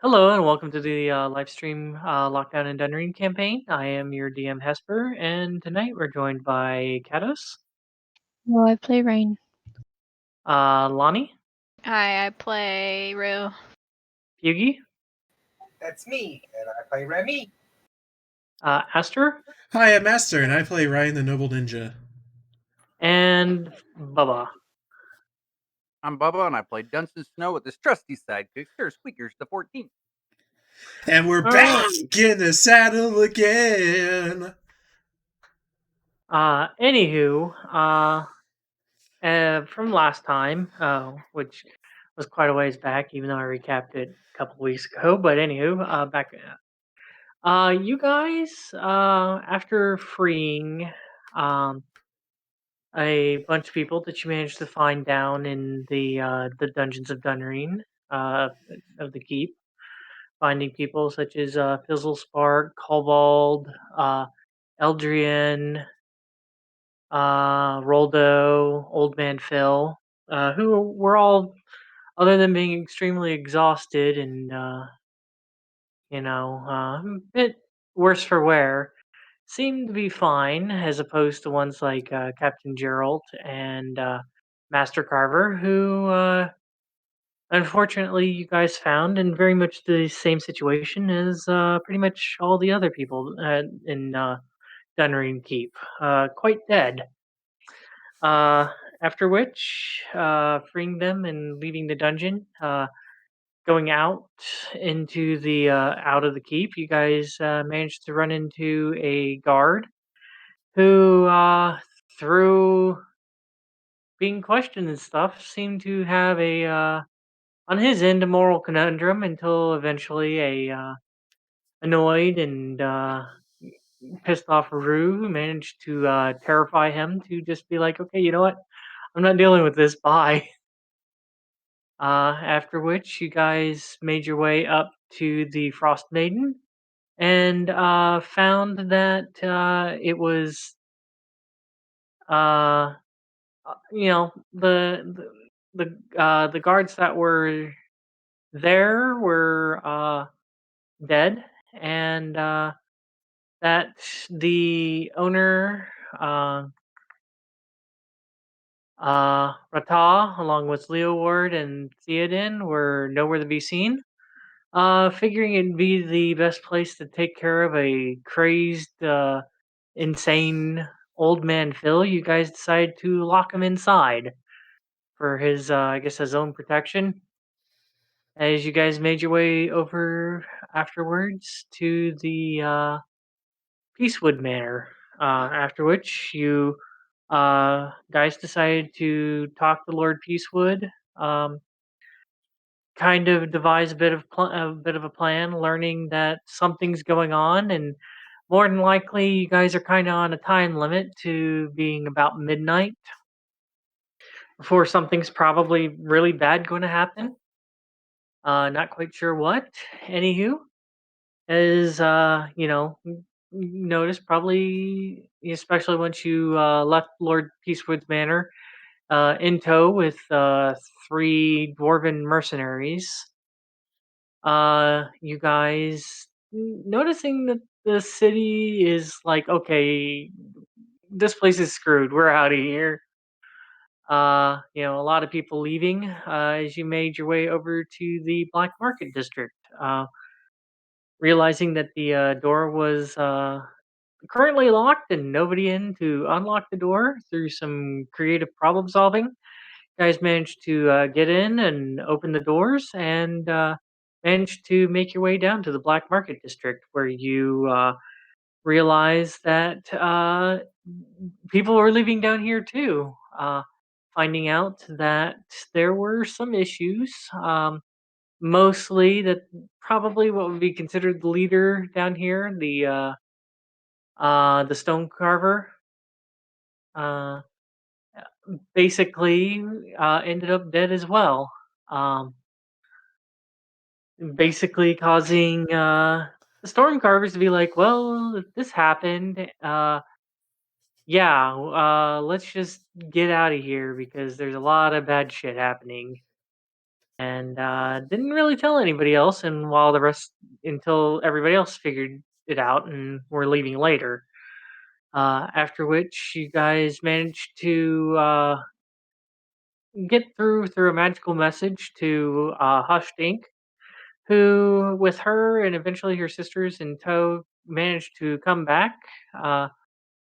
Hello and welcome to the Lifestream Lockdown in Dunreen campaign. I am your DM Hesper, and tonight we're joined by Cados, Well, I play Raine. Lani, Hi, I play Roux. Feugy, That's me, and I play Remy. Aster, Hi, I'm Aster, and I play Ryan the Noble Ninja. and Bubba. I'm Bubba, and I play Dunsen Snow with his trusty sidekick, Sir Squeakers the 14th. And we're All back right. in the saddle again. Anywho, from last time, which was quite a ways back, even though I recapped it a couple weeks ago. But anywho, back. You guys, after freeing, um, a bunch of people that you managed to find down in the dungeons of Dunreen, uh, of the keep, finding people such as Fizzlespark, Cobalt, Eldrian, Roldo, Old Man Phil, who were all, other than being extremely exhausted and a bit worse for wear, seemed to be fine, as opposed to ones like Captain Gerald and Master Carver, who unfortunately you guys found in very much the same situation as pretty much all the other people in Dunreen Keep, quite dead. After which, freeing them and leaving the dungeon, going out into the out of the keep, you guys managed to run into a guard who, through being questioned and stuff, seemed to have on his end, a moral conundrum until eventually a annoyed and pissed off Roux managed to terrify him to just be like, okay, you know what? I'm not dealing with this. Bye. After which, you guys made your way up to the Frost Maiden and found that it was uh, the guards that were there were dead, and that the owner, uh, Ratah, along with Leo Ward and Theoden, were nowhere to be seen. Figuring it'd be the best place to take care of a crazed, insane old man Phil, you guys decided to lock him inside for his, I guess, his own protection. As you guys made your way over afterwards to the Peacewood Manor, after which you guys decided to talk to Lord Peacewood, um, kind of devise a bit of a plan, learning that something's going on, and more than likely, you guys are kind of on a time limit to being about midnight before something's probably really bad going to happen. Not quite sure what. Anywho, as noticed probably, especially once you left Lord Peacewood's Manor in tow with three dwarven mercenaries. You guys noticing that the city is like, okay, this place is screwed. We're out of here. A lot of people leaving as you made your way over to the Black Market District. Realizing that the door was currently locked and nobody in to unlock the door through some creative problem solving. Guys managed to get in and open the doors and managed to make your way down to the Black Market District, where you realize that people were living down here too. Finding out that there were some issues, mostly that probably what would be considered the leader down here, the stone carver, uh, basically ended up dead as well. Um, Basically causing the storm carvers to be like, well, if this happened, yeah, let's just get out of here because there's a lot of bad shit happening. and didn't really tell anybody else. And until everybody else figured it out and were leaving later. After which you guys managed to get through a magical message to Hush Dink, who, with her and eventually her sisters in tow, managed to come back.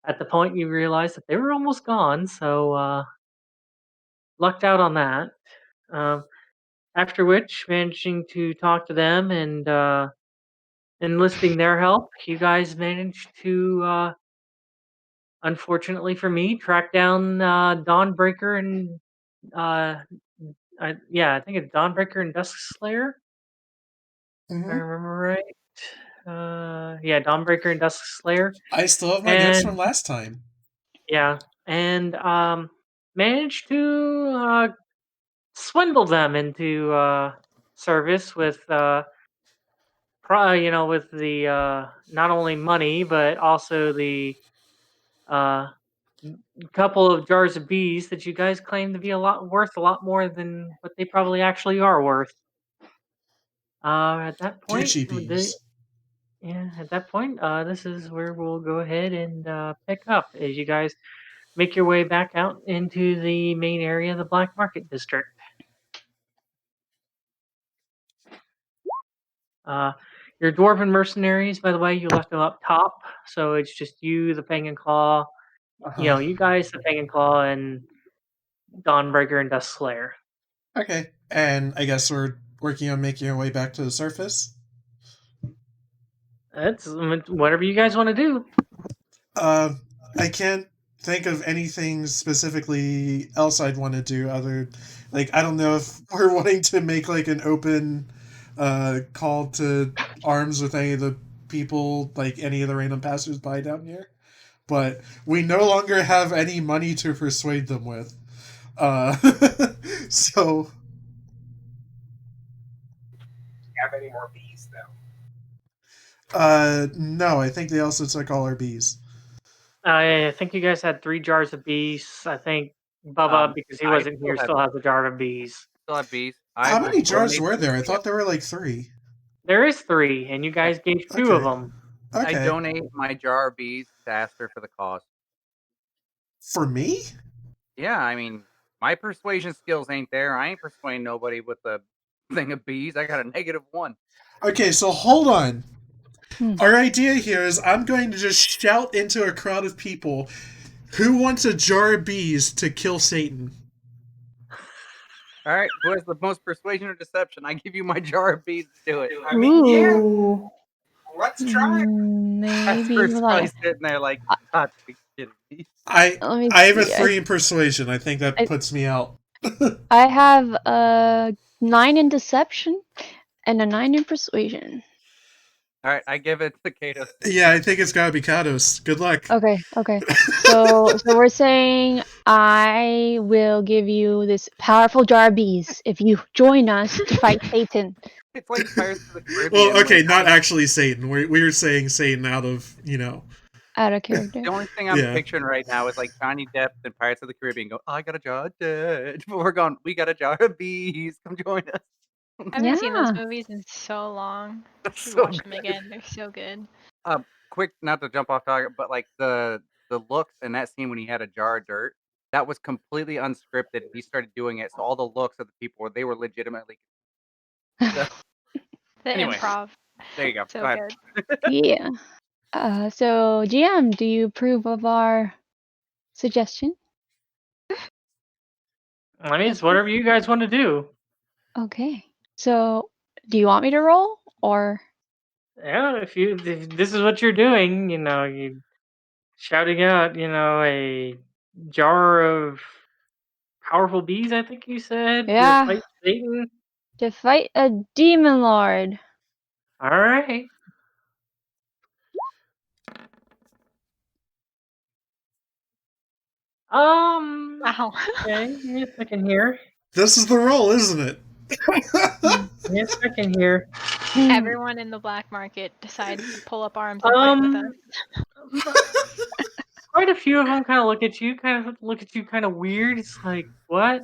At the point you realized that they were almost gone, so lucked out on that. Um, After which, managing to talk to them and enlisting their help, you guys managed to, unfortunately for me, track down Dawnbreaker and uh, I think it's Dawnbreaker and Duskslayer. If I Mhm. remember right. Yeah, Dawnbreaker and Duskslayer, I still have my notes and from last time. yeah, and managed to swindle them into service with with the not only money but also the uh couple of jars of bees that you guys claim to be a lot more than what they probably actually are worth. At that point, Gucci bees. this is where we'll go ahead and pick up as you guys make your way back out into the main area of the Black Market District. Uh, your dwarven mercenaries, by the way, you left them up top, so it's just you, the Fang and Claw. Uh-huh. You guys, the Fang and Claw, and Dawnbreaker and Duskslayer. Okay, and I guess we're working on making our way back to the surface. That's whatever you guys want to do. I can't think of anything specifically else I'd want to do other, I don't know if we're wanting to make like an open call to arms with any of the people, like any of the random passersby down here, but we no longer have any money to persuade them with. So Have any more bees though? no, I think they also took all our bees. I think you guys had 3 jars of bees. I think Bubba, because he I wasn't here, still still has a jar of bees. have bees. How will many jars donate were there? I them. thought there were like 3. There is 3, and you guys gave 2 of Okay. them. I Okay. donate my jar of bees to Aster for the cause. For me? Yeah, I mean, my persuasion skills ain't there. I ain't persuading nobody with a thing of bees. I got a -1. Okay, so hold on. Hmm. Our idea here is I'm going to just shout into a crowd of people, who wants a jar of bees to kill Satan? All right, who has the most persuasion or deception? I give you my jar of bees to do it. I mean, yeah, Ooh. let's try. Maybe Asper's hold probably on. sitting there like, God, be kidding me. I Let me have a see. 3 in persuasion. I think that puts me out. I have a 9 in deception and a 9 in persuasion. All right, I give it to Cados. Yeah, I think it's gotta be Cados. Good luck. Okay. So we're saying I will give you this powerful jar of bees if you join us to fight Satan. It's like Pirates of the Caribbean. Well, okay, like, not actually Satan. We were saying Satan out of, Out of character. The only thing I'm Yeah. picturing right now is like Johnny Depp and Pirates of the Caribbean go, I got a jar of dead. But we're going, we got a jar of bees. Come join us. I haven't seen those Yeah. movies in so long. That's Should so watch them good. again. They're so good. Quick, not to jump off target, but like the looks in that scene when he had a jar of dirt, that was completely unscripted. He started doing it, so all the looks of the people they were legitimately. The Anyway. improv. There you go. So Go ahead. good. Yeah. So GM, do you approve of our suggestion? I mean, it's whatever you guys want to do. Okay. So do you want me to roll or? Yeah, if this is what you're doing, you shouting out, a jar of powerful bees, I think you said, to Yeah. fight Satan. To fight a demon lord. All right. Wow. Okay, give me a second here. This is the roll, isn't it? Give me a second here. Everyone in the black market decides to pull up arms and fight with us. Quite a few of them kind of look at you kind of weird. It's like, what?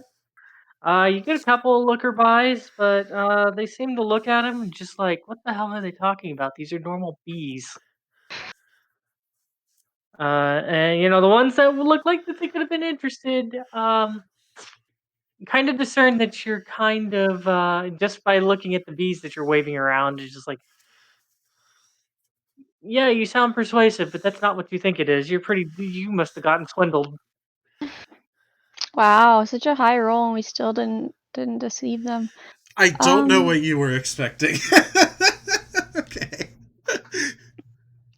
You get a couple looker buys, but they seem to look at him and just like, what the hell are they talking about? These are normal bees. And the ones that would look like that they could have been interested, kind of discern that you're kind of just by looking at the bees that you're waving around, it's just like, yeah, you sound persuasive, but that's not what you think it is. You must have gotten swindled. Wow, such a high roll, and we still didn't deceive them. I don't know what you were expecting. Okay.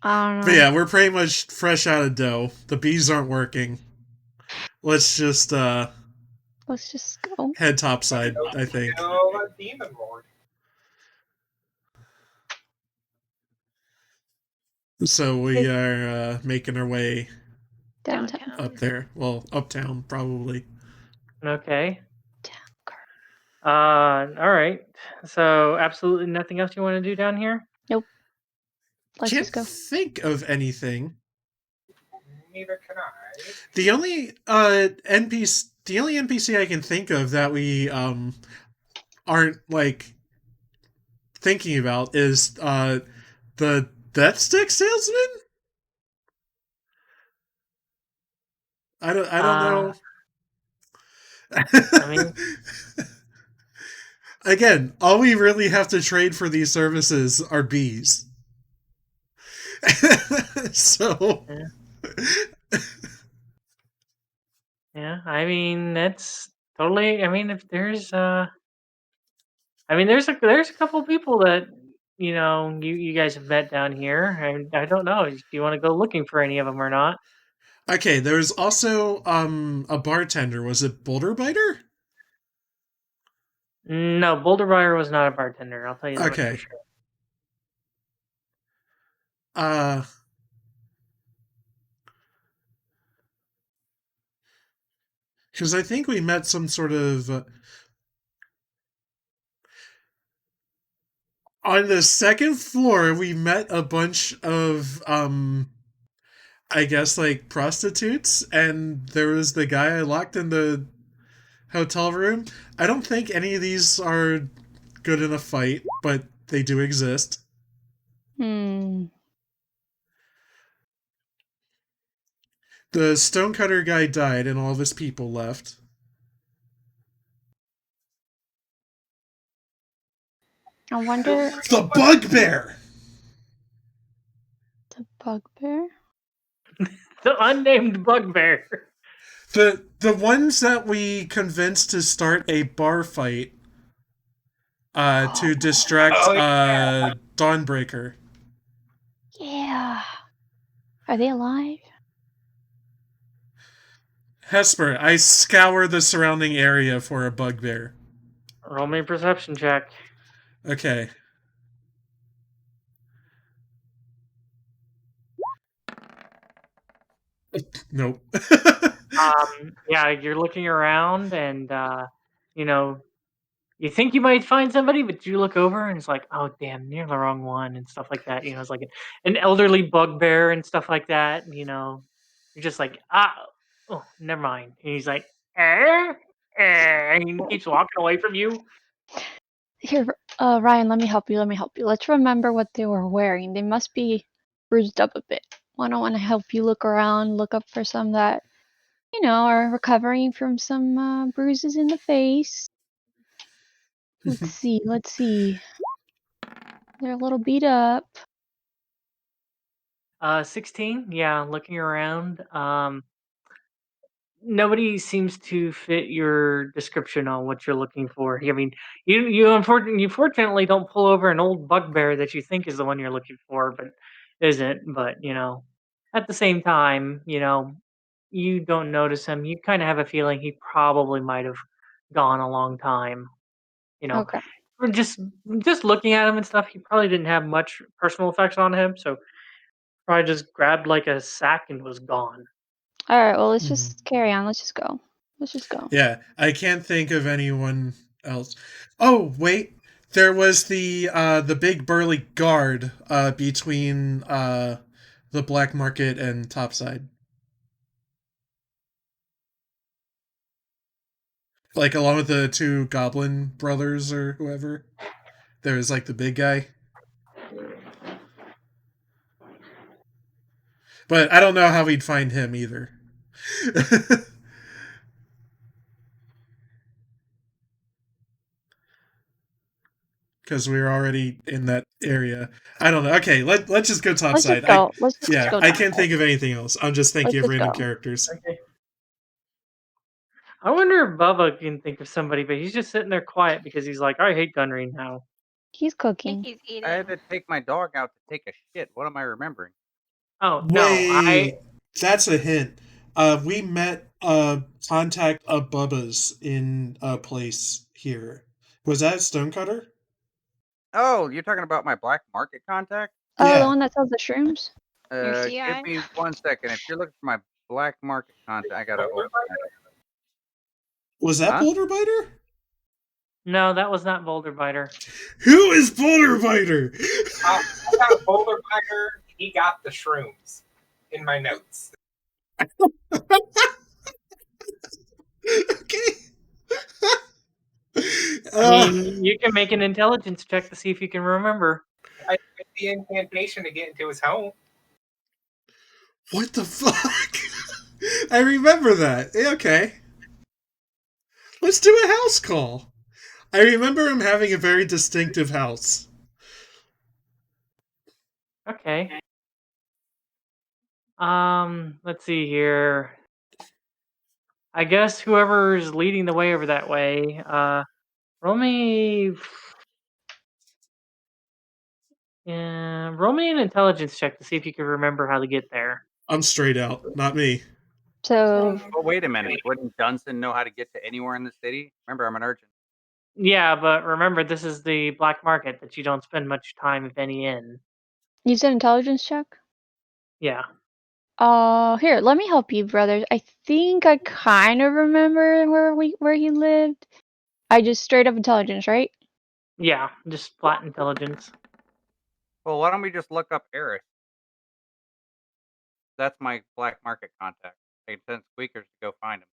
I don't know. But yeah, we're pretty much fresh out of dough. The bees aren't working. Let's just Let's just go. head topside, I think. Kill a demon lord. So we are making our way Downtown. up there. Well, uptown, probably. Okay. All right. So absolutely nothing else you want to do down here? Nope. Let's Can't just go. think of anything. Neither can I. The only NPC I can think of that we aren't like thinking about is the Death Stick salesman. I don't know. I mean, again, all we really have to trade for these services are bees. So yeah. I mean, that's totally. I mean, if there's there's a couple people that you guys have met down here, and I don't know. Do you want to go looking for any of them or not? okay, there's also a bartender. Was it Boulder Biter? No, Boulder Briar was not a bartender. I'll tell you that much Okay. for sure. Because I think we met some sort of on the second floor. We met a bunch of I guess like prostitutes, and there was the guy I locked in the hotel room. I don't think any of these are good in a fight, but they do exist. The stonecutter guy died and all of his people left. I wonder. The bugbear! The bugbear? The unnamed bugbear. The ones that we convinced to start a bar fight to distract Dawnbreaker. Yeah. Are they alive? Hesper, I scour the surrounding area for a bugbear. Roll me a perception check. Okay. Nope. Yeah, you're looking around and you think you might find somebody, but you look over and it's like, oh damn, you're the wrong one and stuff like that. It's like an elderly bugbear and stuff like that. You're just like, oh, never mind. And he's like, and he keeps walking away from you. Here, Ryan, let me help you. Let's remember what they were wearing. They must be bruised up a bit. I don't want to help you look around, look up for some that, are recovering from some bruises in the face. Let's see. They're a little beat up. 16. Yeah, looking around. Nobody seems to fit your description on what you're looking for. I mean, you fortunately don't pull over an old bugbear that you think is the one you're looking for, but isn't. But at the same time, you don't notice him. You kind of have a feeling he probably might have gone a long time. Okay. Or just looking at him and stuff, he probably didn't have much personal effects on him, so probably just grabbed like a sack and was gone. All right. Well, let's just carry on. Let's just go. Yeah, I can't think of anyone else. Oh wait, there was the big burly guard between the black market and topside. Like, along with the two goblin brothers or whoever. There's, like, the big guy. But I don't know how we'd find him either. Because we were already in that area. I don't know. Okay, let's just go topside. Let's just go. I can't think of anything else. I'm just thinking Let's of just random go. characters. Okay. I wonder if Bubba can think of somebody, but he's just sitting there quiet because he's like, I hate Dunreen now. He's I cooking. think he's eating. I had to take my dog out to take a shit. What am I remembering? Oh no, That's a hint. We met contact of Bubba's in a place here. Was that Stonecutter? Oh, you're talking about my black market contact? Oh, Yeah. the one that sells the shrooms? Your CI? Give me 1 second. If you're looking for my black market contact, I gotta open it. Was that Huh? Boulder Biter? No, that was not Boulder Biter. Who is Boulder Biter? I got Boulder Biter. He got the shrooms in my notes. Okay. I mean, you can make an intelligence check to see if you can remember. I did the incantation to get into his home. What the fuck? I remember that. Okay. Let's do a house call. I remember him having a very distinctive house. Okay. Let's see here. I guess whoever's leading the way over that way, roll me an intelligence check to see if you can remember how to get there. I'm straight out, not me. So, But wait a minute. Wouldn't Dunsen know how to get to anywhere in the city? Remember, I'm an urchin. Yeah, but remember, this is the black market that you don't spend much time, if any, in. you said intelligence check? Yeah. Here, let me help you, brothers. I think I kind of remember where he lived. I just straight up intelligence, right? Yeah, just flat intelligence. Well, why don't we just look up Eris? That's my black market contact. I can send Squeakers to go find him.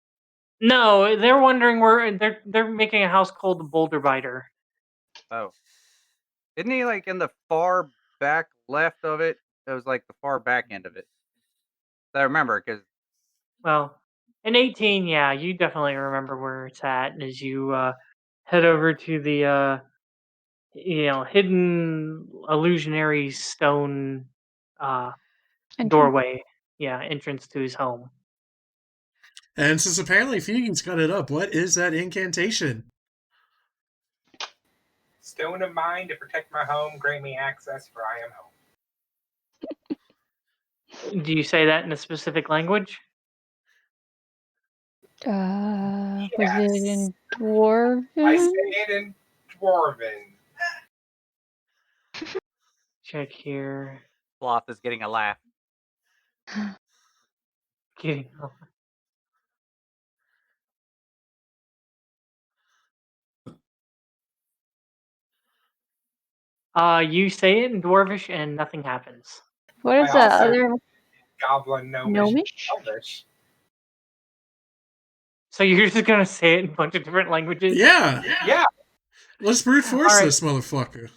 No, they're wondering where they're making a house called the Boulder Biter. Oh. Isn't he like in the far back left of it? It was like the far back end of it. I remember because Well, in 18, yeah, you definitely remember where it's at as you head over to the hidden illusionary stone Entrance. doorway. Yeah, entrance to his home. And since apparently Feugy's got it up, what is that incantation? Stone of mine to protect my home, grant me access, for I am home. Do you say that in a specific language? Was it in Dwarven? I say it in Dwarven. Check here. Sloth is getting a laugh. Getting you say it in Dwarvish and nothing happens. What is I that also- other Goblin, Gnomish, Gnomish? Elvish. So you're just gonna say it in a bunch of different languages? Yeah. Yeah, Let's brute force All right. this motherfucker.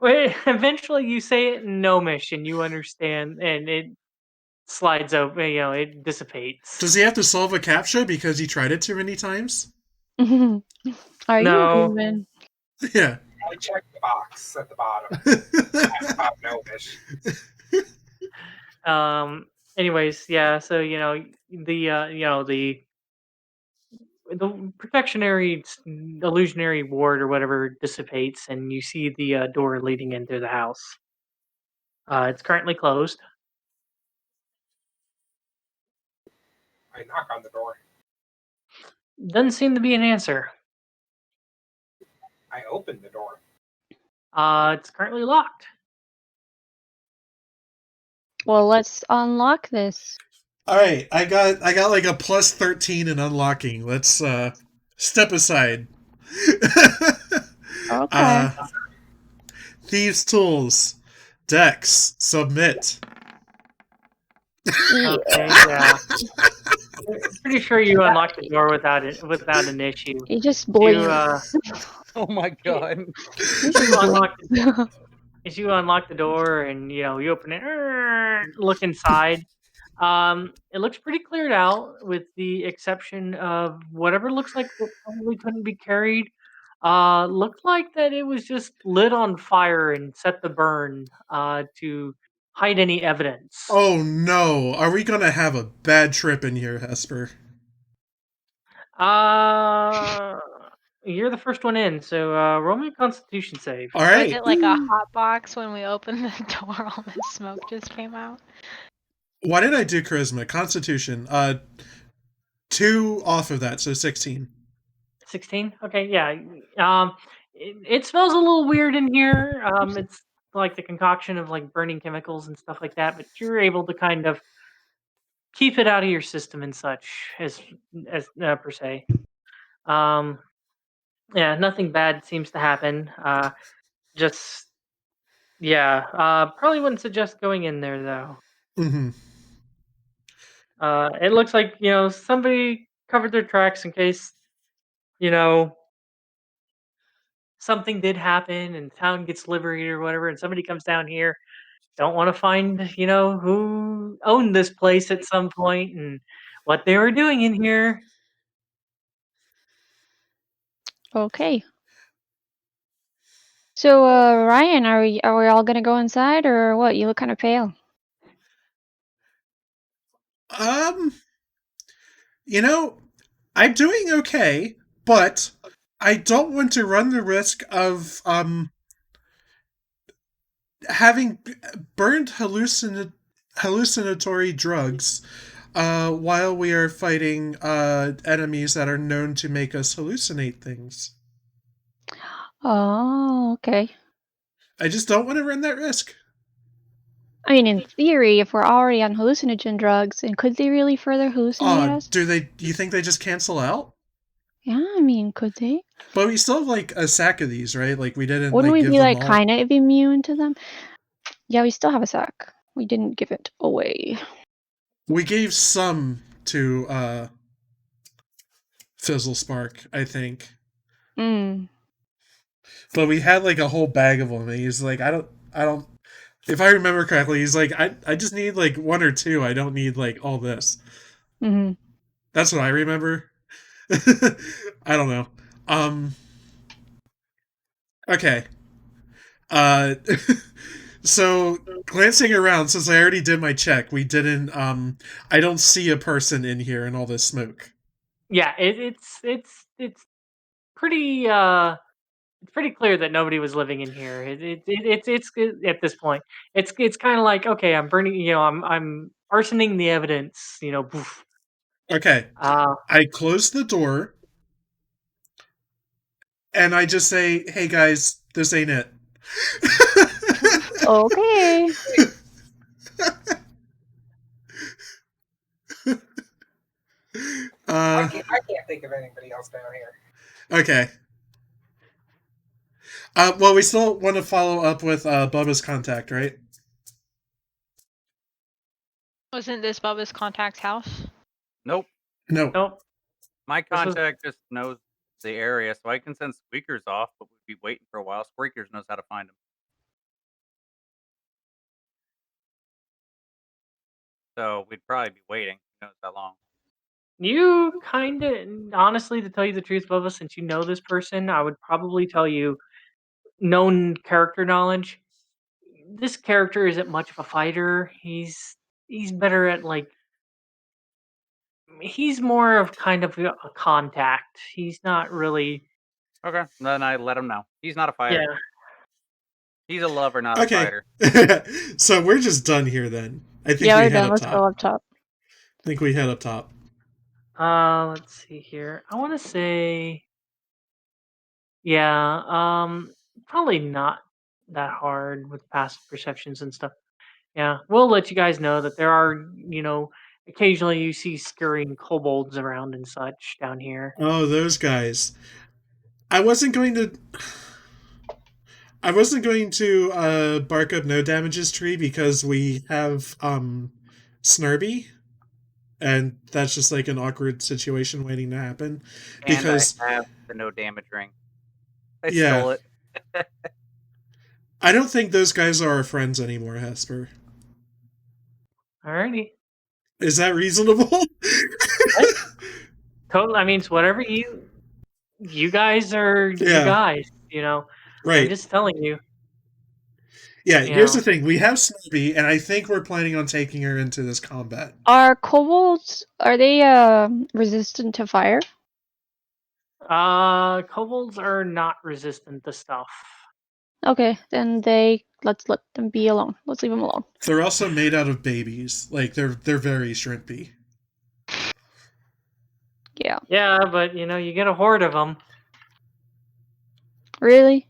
Wait, eventually you say it in Gnomish and you understand, and it slides over. It dissipates. Does he have to solve a CAPTCHA because he tried it too many times? Are No. you human? Yeah. I checked the box at the bottom. That's about Gnomish. Anyways, yeah. So the protectionary illusionary ward or whatever dissipates, and you see the door leading into the house. It's currently closed. I knock on the door. Doesn't seem to be an answer. I open the door. It's currently locked. Well, let's unlock this. All right, I got like a plus 13 in unlocking. Let's step aside. Okay. Thieves' tools, Dex, submit. Okay, yeah. pretty sure you unlocked the door without an issue. He just You, blinks. Oh my god. He just blinks. as you unlock the door and you open it, look inside. It looks pretty cleared out, with the exception of whatever looks like what probably couldn't be carried. Looked like that it was just lit on fire and set to burn to hide any evidence. Oh no! Are we gonna have a bad trip in here, Hesper? You're the first one in, so roll me a Constitution save. All Was right. it like a hot box when we opened the door? All the smoke just came out. Why did I do charisma? Constitution. 2 off of that, so 16. 16. Okay, yeah. It smells a little weird in here. It's like the concoction of like burning chemicals and stuff like that, but you're able to kind of keep it out of your system and such as per se. Yeah, nothing bad seems to happen. Just yeah. Probably wouldn't suggest going in there though. Mm-hmm. It looks like somebody covered their tracks in case something did happen and town gets liberated or whatever, and somebody comes down here, don't want to find who owned this place at some point and what they were doing in here. Okay. So, Ryan, are we all gonna go inside or what? You look kind of pale. I'm doing okay, but I don't want to run the risk of having burned hallucinatory drugs while we are fighting enemies that are known to make us hallucinate things. Oh, okay. I just don't want to run that risk. I mean, in theory, if we're already on hallucinogen drugs, and could they really further hallucinate us? Do you think they just cancel out? Yeah, I mean, could they? But we still have like a sack of these, right? Like we didn't. Wouldn't we give be them like all. kind of immune to them? Yeah, we still have a sack. We didn't give it away. We gave some to Fizzle Spark, I think. But we had like a whole bag of them. And he's like, I don't. If I remember correctly, he's like, I just need like 1 or 2. I don't need like all this. Mm-hmm. That's what I remember. I don't know. Okay. So glancing around, since I already did my check, we didn't. I don't see a person in here in all this smoke. Yeah, it's pretty it's pretty clear that nobody was living in here. It's at this point. It's kind of like, okay, I'm burning. I'm arsoning the evidence. Poof. Okay. I close the door, and I just say, "Hey guys, this ain't it." Okay. I can't think of anybody else down here. Okay. Well, we still want to follow up with Bubba's contact, right? Wasn't this Bubba's contact's house? Nope. No. My contact just knows the area, so I can send Squeakers off, but we'd be waiting for a while. Squeakers knows how to find them. So we'd probably be waiting. Who knows how long? You kind of, honestly, to tell you the truth, Bubba, since you know this person, I would probably tell you, known character knowledge. This character isn't much of a fighter. He's better at like. He's more of kind of a contact. He's not really. Okay, then I let him know. He's not a fighter. Yeah. He's a lover, not a fighter. So we're just done here then. I think Yeah, we we're head done. up Let's top. go up top. I think we head up top. Let's see here. I want to say, yeah, probably not that hard with passive perceptions and stuff. Yeah, we'll let you guys know that there are, occasionally you see scurrying kobolds around and such down here. Oh, those guys. I wasn't going to bark up no damages tree because we have Snurby. and that's just like an awkward situation waiting to happen. And Because I have the no damage ring. I Yeah. stole it. I don't think those guys are our friends anymore, Hesper. Alrighty. Is that reasonable? Totally. I mean, it's whatever you guys are. You Yeah. guys. You know. I'm Right. just telling you. Yeah, You here's know. the thing. We have Snoopy, and I think we're planning on taking her into this combat. Are kobolds, are they resistant to fire? Kobolds are not resistant to stuff. Okay, then let's let them be alone. Let's leave them alone. They're also made out of babies. Like they're very shrimpy. Yeah. Yeah, but you get a horde of them. Really?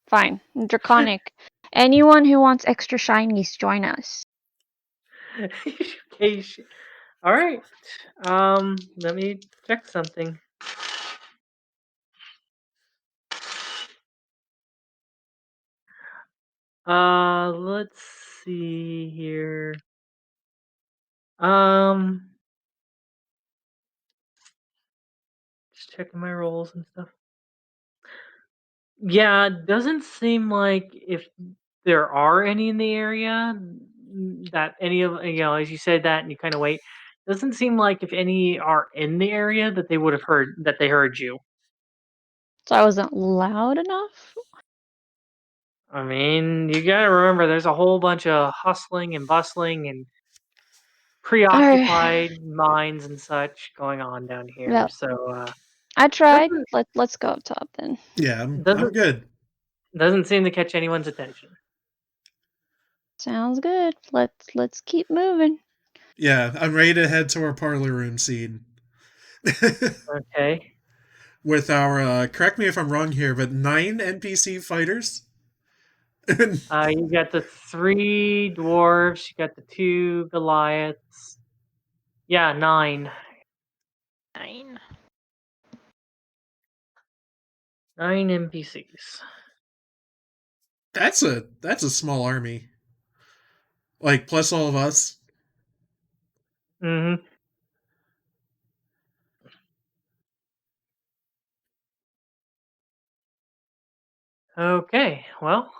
Fine. Draconic. Anyone who wants extra shinies, join us. Okay. All right. Let me check something. Let's see here. Just checking my rolls and stuff. Yeah, it doesn't seem like if there are any in the area that any of as you said that and you kind of wait, doesn't seem like if any are in the area that they would have heard you. So I wasn't loud enough? I mean, you gotta remember there's a whole bunch of hustling and bustling and preoccupied minds and such going on down here. Well, So I tried. Let's go up top then. Yeah, I'm doesn't good. doesn't seem to catch anyone's attention. Sounds good. Let's keep moving. Yeah, I'm ready to head to our parlor room scene. Okay. With our, correct me if I'm wrong here, but 9 NPC fighters? You got the 3 dwarves, you got the 2 Goliaths. Yeah, 9. 9. 9 NPCs. That's a small army. Like, plus all of us. Mm-hmm. Okay, well.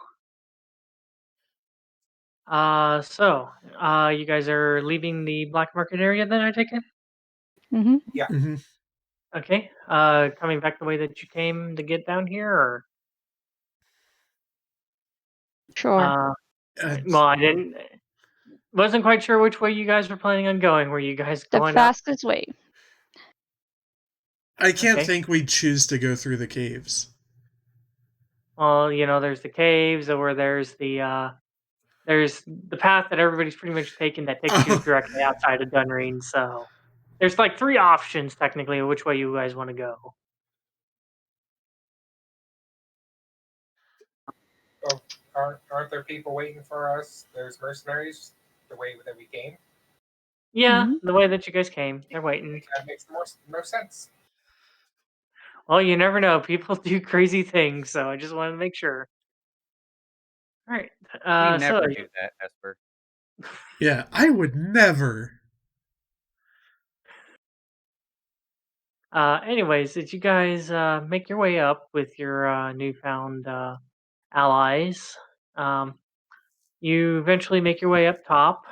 You guys are leaving the black market area then, I take it? Mm-hmm. Yeah. Mm-hmm. Okay. Coming back the way that you came to get down here, or? Sure. Well, I wasn't quite sure which way you guys were planning on going. Were you guys The going up? fastest way. I can't Okay. think we'd choose to go through the caves. Well, there's the caves, or there's the path that everybody's pretty much taken that takes you directly outside of Dunreen. So there's like 3 options technically of which way you guys want to go. Oh, aren't there people waiting for us? There's mercenaries the way that we came. Yeah, Mhm. the way that you guys came, they're waiting. That makes more sense. Well, you never know. People do crazy things, so I just wanted to make sure. All right. We never do that, Hesper. Yeah, I would never. Anyways, did you guys make your way up with your newfound allies? You eventually make your way up top.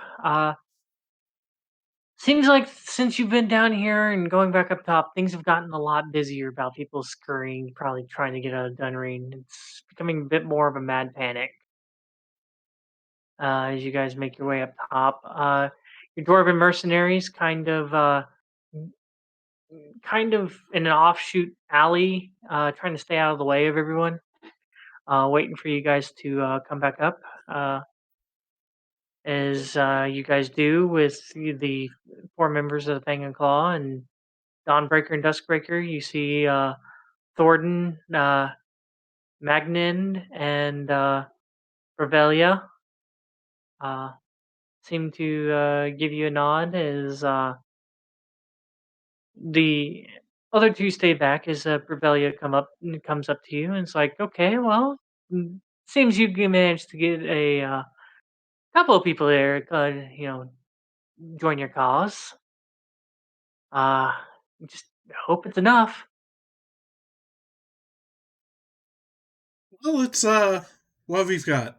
Seems like since you've been down here and going back up top, things have gotten a lot busier about people scurrying, probably trying to get out of Dunreen. It's becoming a bit more of a mad panic as you guys make your way up top. Your dwarven mercenaries kind of in an offshoot alley, trying to stay out of the way of everyone, waiting for you guys to come back up. As you guys do with the 4 members of the Fang and Claw and Dawnbreaker and Duskbreaker, you see Thornton, Magnin, and Revelia seem to give you a nod as the other 2 stay back as Revelia comes up to you and it's like, okay, well, seems you managed to get a couple of people there, join your cause. Just hope it's enough. Well, it's what we've got.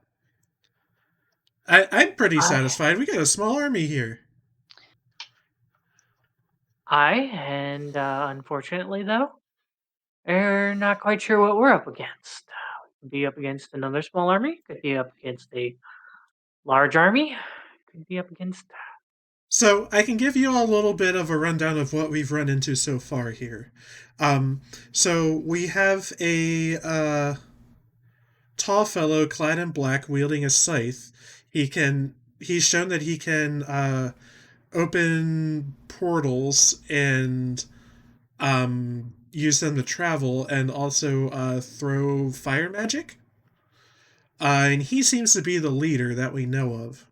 I'm pretty satisfied. We got a small army here. And unfortunately, though, we're not quite sure what we're up against. Could be up against another small army. Could be up against a large army. Could be up against. So I can give you all a little bit of a rundown of what we've run into so far here. So we have a tall fellow clad in black wielding a scythe. He's shown that he can open portals and use them to travel and also throw fire magic. And he seems to be the leader that we know of.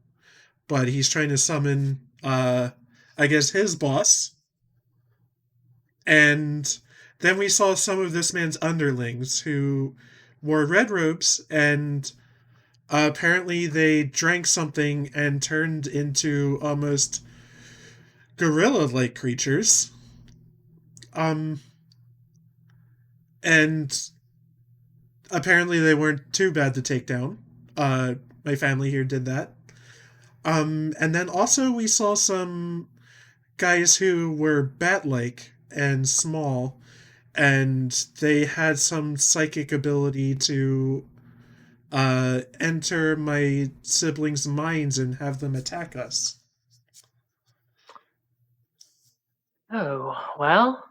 But he's trying to summon, I guess, his boss. And then we saw some of this man's underlings who wore red robes, and apparently they drank something and turned into almost gorilla-like creatures. And apparently they weren't too bad to take down. My family here did that. And then also we saw some guys who were bat-like and small, and they had some psychic ability to enter my siblings' minds and have them attack us. Oh, well.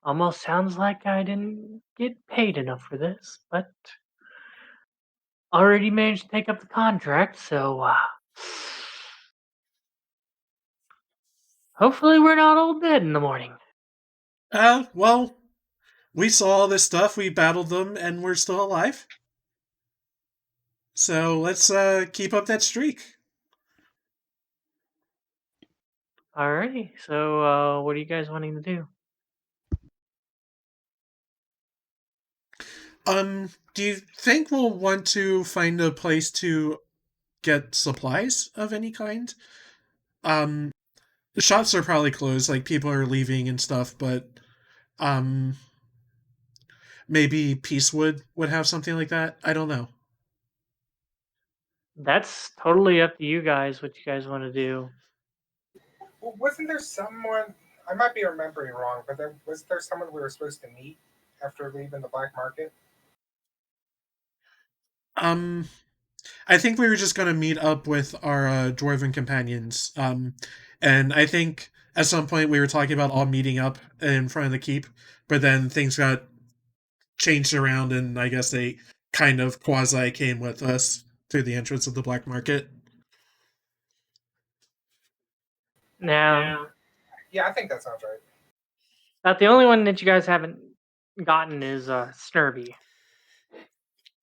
Almost sounds like I didn't get paid enough for this, but already managed to take up the contract, so hopefully we're not all dead in the morning. Well, we saw all this stuff, we battled them, and we're still alive. So let's keep up that streak. Alrighty, so what are you guys wanting to do? Do you think we'll want to find a place to get supplies of any kind? The shops are probably closed, like people are leaving and stuff, but maybe Peacewood would have something like that. I don't know. That's totally up to you guys, what you guys want to do. Well, wasn't there someone? I might be remembering wrong, but was there someone we were supposed to meet after leaving the black market? I think we were just going to meet up with our dwarven companions. And I think at some point we were talking about all meeting up in front of the keep, but then things got changed around, and I guess they kind of quasi came with us through the entrance of the black market. Now, Yeah, I think that sounds right. about the only one that you guys haven't gotten is Snurby.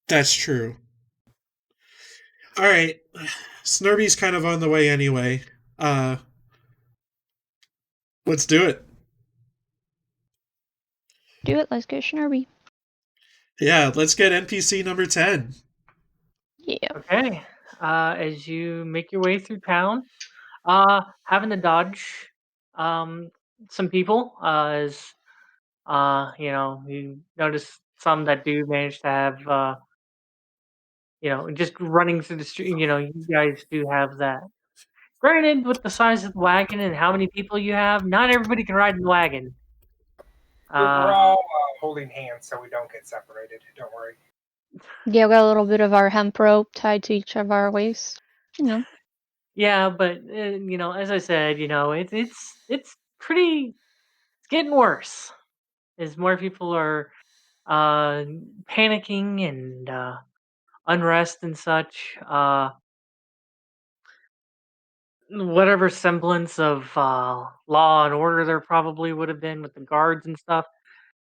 That's true. All right, Snurby's kind of on the way anyway. Let's do it. Do it. Let's get Snurby. Yeah, let's get NPC number 10. Yeah. Okay. As you make your way through town, having to dodge some people, as you notice some that do manage to have just running through the street. You guys do have that. Granted, with the size of the wagon and how many people you have, not everybody can ride in the wagon. We're all holding hands so we don't get separated. Don't worry. Yeah, we got a little bit of our hemp rope tied to each of our waists. Yeah, but as I said, it's pretty. It's getting worse as more people are panicking and unrest and such. Whatever semblance of law and order there probably would have been with the guards and stuff,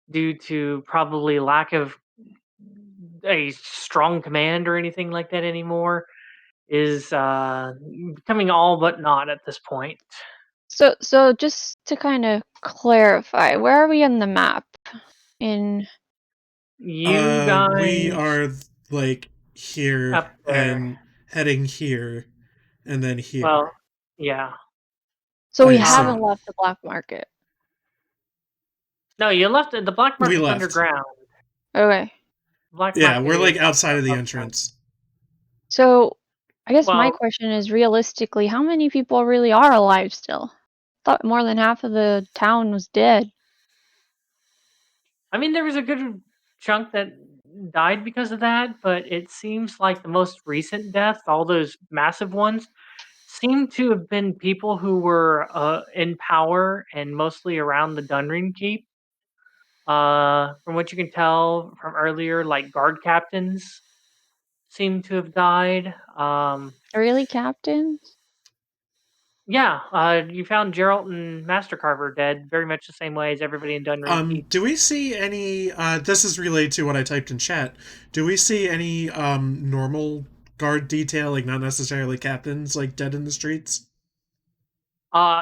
due to probably lack of a strong command or anything like that anymore, is becoming all but not at this point. So just to kind of clarify, where are we on the map? You guys, We are like here up there. and heading here, and then here. Well, yeah. So we yeah, so- haven't left the black market. No, you left it. The black We market's left. underground. Okay. Black Yeah, market we're like is outside of the above entrance. So I guess my Well, question is realistically, how many people really are alive still? Thought more than half of the town was dead. I mean, there was a good chunk that died because of that, but it seems like the most recent deaths, all those massive ones, seem to have been people who were in power and mostly around the Dunreen Keep. From what you can tell from earlier, like guard captains seem to have died. Really, captains? Yeah, you found Geralt and Master Carver dead, very much the same way as everybody in Dunreen Keep. Do we see any? This is related to what I typed in chat. Do we see any normal guard detail, like not necessarily captains, like dead in the streets?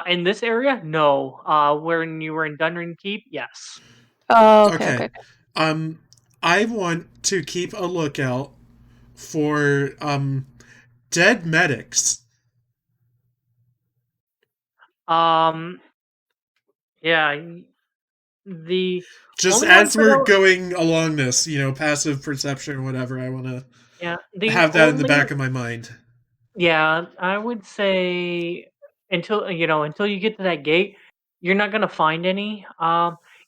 In this area, no. When you were in Dunreen Keep, yes. Oh, Okay. okay. I want to keep a lookout for dead medics. Yeah. The Just only ones as that we're are going along this, passive perception or whatever, I want to the have that in the only back of my mind. yeah, I would say until you get to that gate, you're not gonna find any.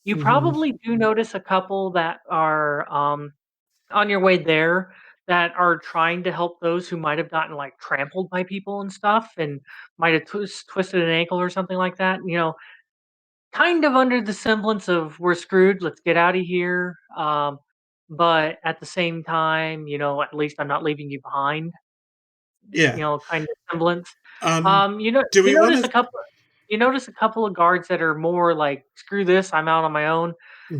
You Mhm. probably do notice a couple that are on your way there that are trying to help those who might have gotten like trampled by people and stuff and might have twisted an ankle or something like that. Kind of under the semblance of we're screwed, let's get out of here. But at the same time, at least I'm not leaving you behind. Yeah. Kind of semblance. Um, You know, do you we want notice a to? couple. You notice a couple of guards that are more like, "Screw this, I'm out on my own."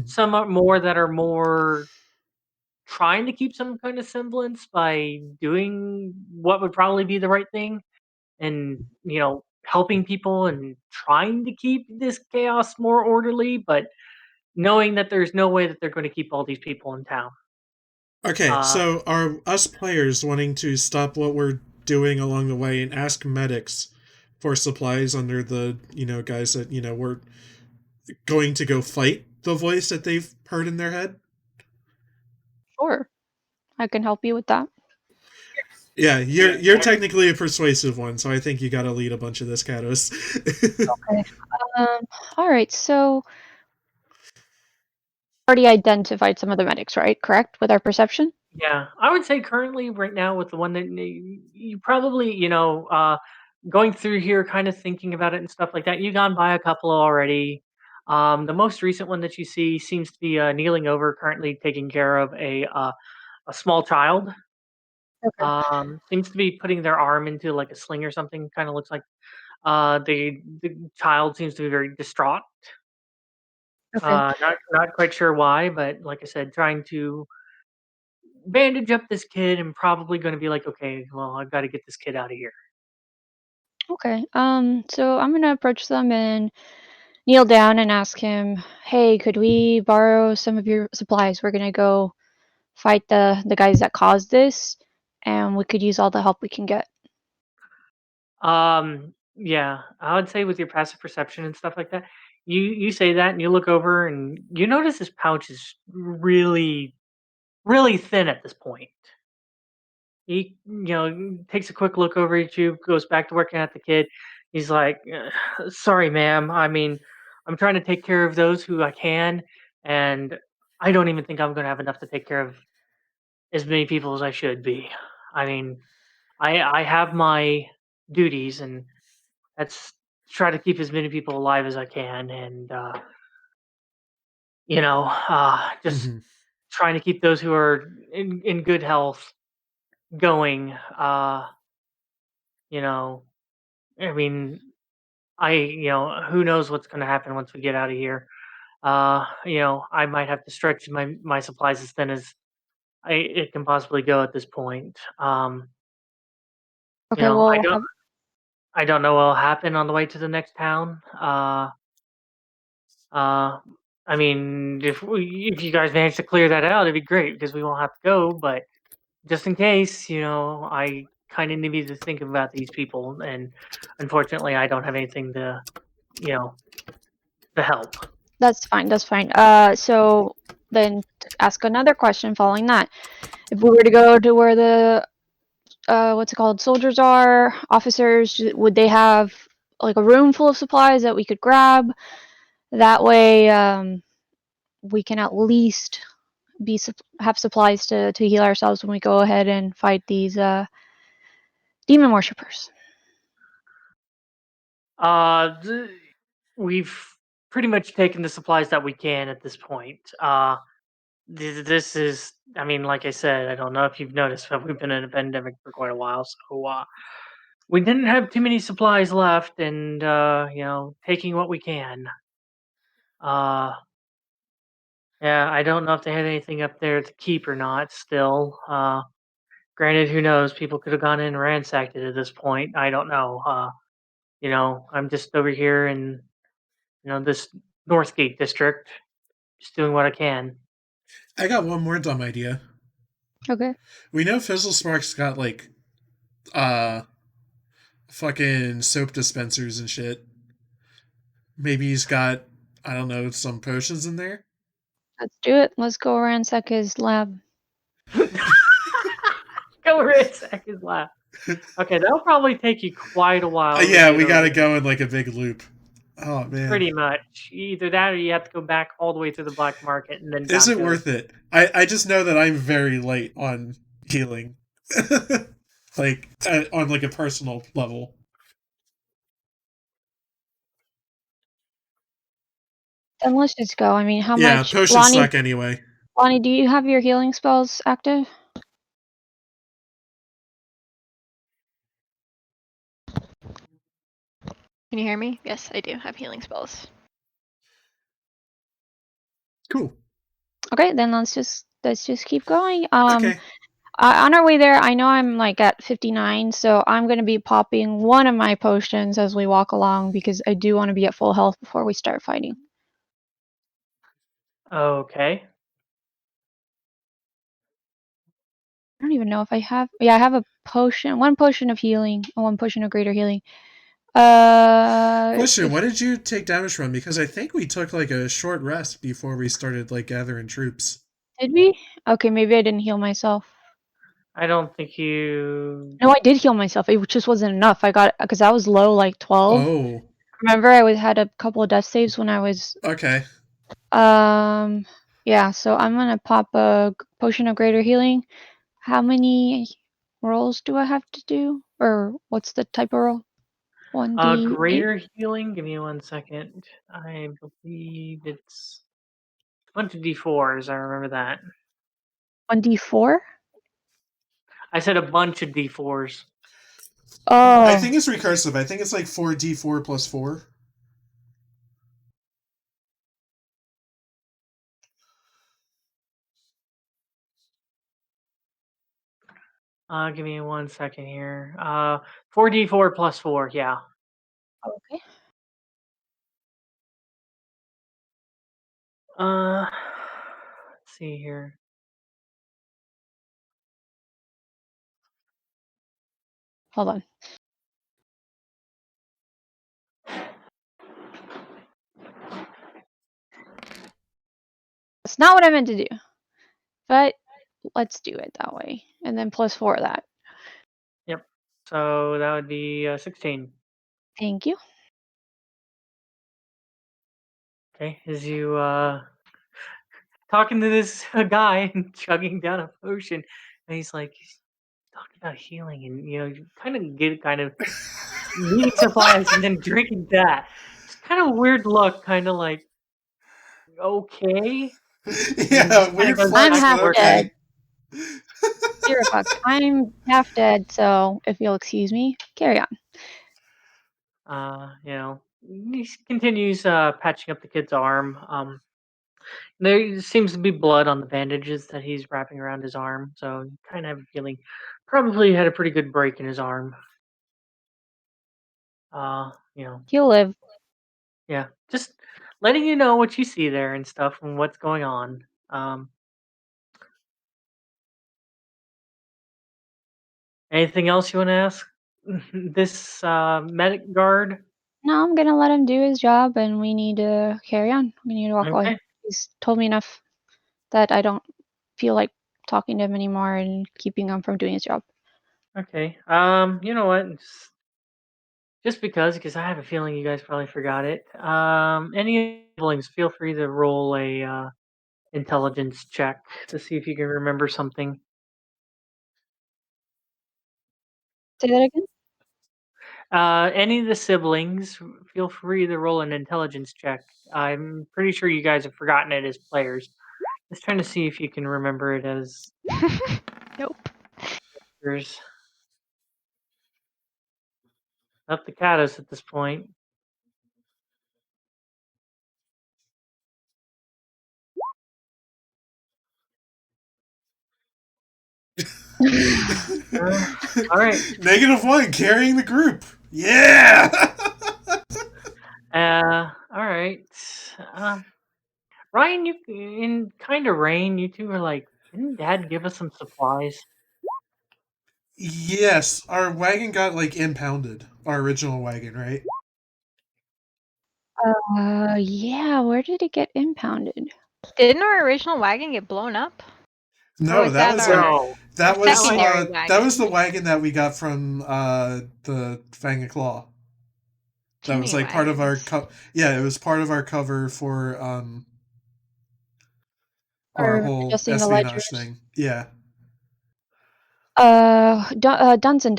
Some are more that are more trying to keep some kind of semblance by doing what would probably be the right thing, and helping people and trying to keep this chaos more orderly, but knowing that there's no way that they're going to keep all these people in town. Okay, Uh, so are us players wanting to stop what we're doing along the way and ask medics for supplies under the guys that we're going to go fight the voice that they've heard in their head? Sure. I can help you with that. Yeah, you're technically a persuasive one, so I think you got to lead a bunch of this, Cados. Okay. All right. So already identified some of the medics, right? Correct with our perception. Yeah, I would say currently, right now, with the one that you probably, going through here, kind of thinking about it and stuff like that. You've gone by a couple already. The most recent one that you see seems to be kneeling over, currently taking care of a small child. Okay. Seems to be putting their arm into like a sling or something. Kind of looks like the child seems to be very distraught. Okay. Not quite sure why, but like I said, trying to bandage up this kid and probably going to be like, okay, well, I've got to get this kid out of here. Okay. So I'm gonna approach them and kneel down and ask him, "Hey, could we borrow some of your supplies? We're gonna go fight the guys that caused this, and we could use all the help we can get." Yeah, I would say with your passive perception and stuff like that, you say that and you look over and you notice his pouch is really, really thin at this point. He, takes a quick look over at you, goes back to working at the kid. He's like, "Sorry, ma'am. I mean, I'm trying to take care of those who I can, and I don't even think I'm going to have enough to take care of as many people as I should be. I mean, I have my duties, and that's try to keep as many people alive as I can, and just Mhm. trying to keep those who are in good health going. You know, I mean, who knows what's going to happen once we get out of here. I might have to stretch my supplies as thin as it can possibly go at this point. Okay. I Well, don't I don't know what'll happen on the way to the next town. Uh, I mean, if you guys manage to clear that out, it'd be great because we won't have to go. But just in case, I kind of needed to think about these people, and unfortunately, I don't have anything to, to help. That's fine. That's fine. So then ask another question following that. If we were to go to where the what's it called, soldiers are, officers, would they have like a room full of supplies that we could grab? That way, we can at least have supplies to heal ourselves when we go ahead and fight these demon worshippers. We've pretty much taken the supplies that we can at this point. This is, I mean, like I said, I don't know if you've noticed, but we've been in a pandemic for quite a while, so we didn't have too many supplies left, and taking what we can. Yeah, I don't know if they had anything up there to keep or not. Still, granted, who knows? People could have gone in and ransacked it at this point. I don't know. I'm just over here in this Northgate district, just doing what I can. I got one more dumb idea. Okay. We know Fizzle Spark's got like fucking soap dispensers and shit. Maybe he's got, I don't know, some potions in there? Let's do it. Let's go ransack his lab. Go ransack his lab. Okay, that'll probably take you quite a while. Yeah, we gotta go in like a big loop. Oh man. Pretty much. Either that or you have to go back all the way through the black market and then Is it worth it? I just know that I'm very light on healing. Like on like a personal level. Then let's just go. I mean, how much? Yeah, potions suck anyway. Lani, do you have your healing spells active? Can you hear me? Yes, I do have healing spells. Cool. Okay, then let's just keep going. Okay. On our way there, I know I'm like at 59, so I'm going to be popping one of my potions as we walk along because I do want to be at full health before we start fighting. Okay. I don't even know if I have. Yeah, I have a potion, one potion of healing, and one potion of greater healing. Question: what did you take damage from? Because I think we took like a short rest before we started like gathering troops. Did we? Okay, maybe I didn't heal myself. I don't think you. No, I did heal myself. It just wasn't enough. I got because I was low, like 12. Oh. Remember, I had a couple of death saves when I was. Okay. Yeah. So I'm gonna pop a potion of greater healing. How many rolls do I have to do, or what's the type of roll? 1d8? Greater healing. Give me 1 second. I believe it's a bunch of D4s. I remember that. 1d4? I said a bunch of D4s. Oh. I think it's recursive. I think it's like 4d4 plus 4. Give me 1 second here. 4d4 plus 4. Yeah. Okay. Let's see here. Hold on. That's not what I meant to do. But let's do it that way. And then plus 4 of that. Yep. So that would be 16. Thank you. Okay. As you talking to this guy and chugging down a potion, and he's like talking about healing, and you kind of get needing supplies and then drinking that. It's kind of a weird look, kind of like okay. Yeah, weird goes flex, I'm half but okay. dead. I'm half dead, so if you'll excuse me, carry on. He continues patching up the kid's arm. There seems to be blood on the bandages that he's wrapping around his arm, so you kind of have a feeling probably had a pretty good break in his arm. He'll live. Yeah, just letting you know what you see there and stuff and what's going on. Anything else you want to ask this medic guard? No, I'm gonna let him do his job, and we need to carry on. We need to walk away. Okay. He's told me enough that I don't feel like talking to him anymore and keeping him from doing his job. Okay. You know what? Just because I have a feeling you guys probably forgot it. Any siblings, feel free to roll a intelligence check to see if you can remember something. Say that again? Any of the siblings, feel free to roll an intelligence check. I'm pretty sure you guys have forgotten it as players. Just trying to see if you can remember it as Nope. yours. Up to Cados at this point. All right. -1, carrying the group. Yeah. All right. Ryan, you in kind of Raine, you two are like, didn't Dad give us some supplies? Yes, our wagon got like impounded. Our original wagon, right? Yeah, where did it get impounded? Didn't our original wagon get blown up? No, was that that was our- No. that was secondary that was wagon? the wagon that we got from the Fang of Claw. That was Too many like part of our wagons. yeah, it was part of our cover for our Or whole adjusting the espionage ledgers? thing. Yeah. Dunsen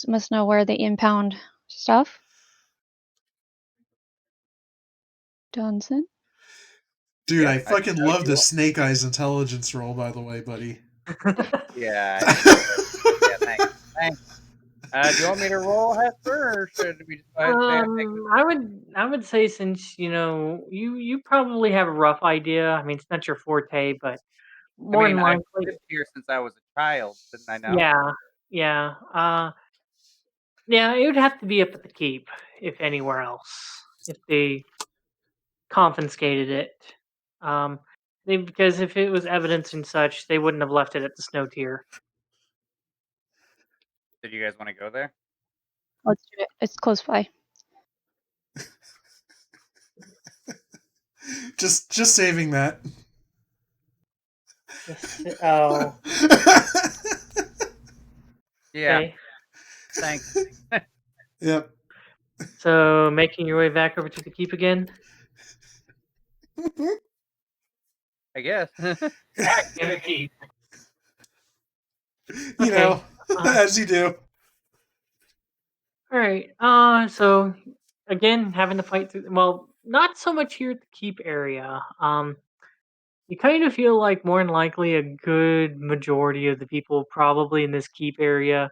must know where they impound stuff. Dunsen? Dude, Yeah, I I can fucking tell love you the Snake Eyes intelligence roll, by the way, buddy. Yeah, I did. Yeah, thanks. Thanks. Do you want me to roll, Hesper, or should we just go ahead and say I take it? I would say since you probably have a rough idea. I mean, it's not your forte, but I more mean, than I've likely, lived here since I was a child, didn't I know? yeah, yeah, yeah. It would have to be up at the keep, if anywhere else, if they confiscated it. Because if it was evidence and such, they wouldn't have left it at the snow tier. Did you guys want to go there? Let's do it. It's close by. Just saving that. Oh, Yeah, okay. thanks. Yep. So making your way back over to the keep again. I guess. Back in the keep. You Okay, know, as you do. All right. So again, having to fight through. Well, not so much here at the keep area. You kind of feel like more than likely a good majority of the people probably in this keep area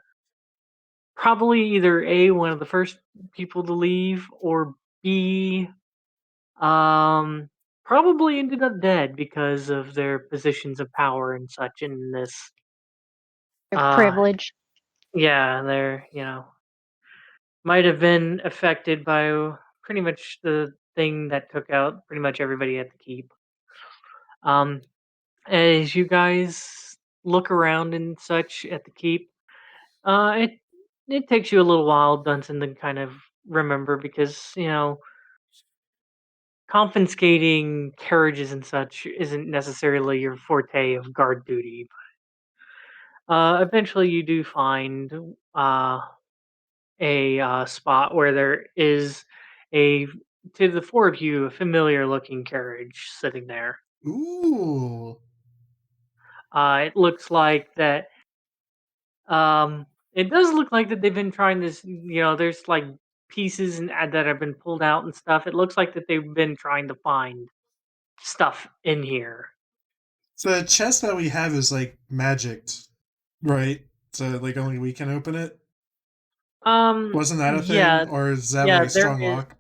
probably either A, one of the first people to leave, or B, um, probably ended up dead because of their positions of power and such in this. Your Uh, privilege. yeah, they're, might have been affected by pretty much the thing that took out pretty much everybody at the keep. Um, as you guys look around and such at the keep, it takes you a little while, Dunsen, to kind of remember because confiscating carriages and such isn't necessarily your forte of guard duty. Eventually, you do find a spot where there is a to the four of you a familiar looking carriage sitting there. Ooh. It looks like that. It does look like that they've been trying this. There's like pieces that have been pulled out and stuff. It looks like that they've been trying to find stuff in here. So the chest that we have is like magicked, right? So like only we can open it. Wasn't that a Yeah, thing, or is that yeah. like a There strong is. lock?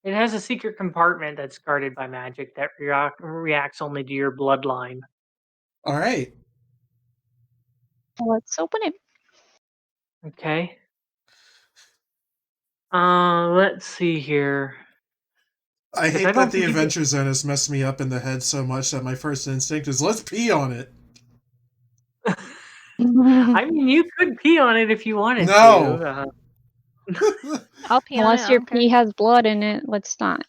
It has a secret compartment that's guarded by magic that reacts only to your bloodline. All right. Let's open it. Okay. Let's see here. I 'Cause hate I that don't the think you can. Adventure Zone has messed me up in the head so much that my first instinct is let's pee on it. I mean, you could pee on it if you wanted No. to. I'll pee on it. Unless I your don't care. pee has blood in it, let's not.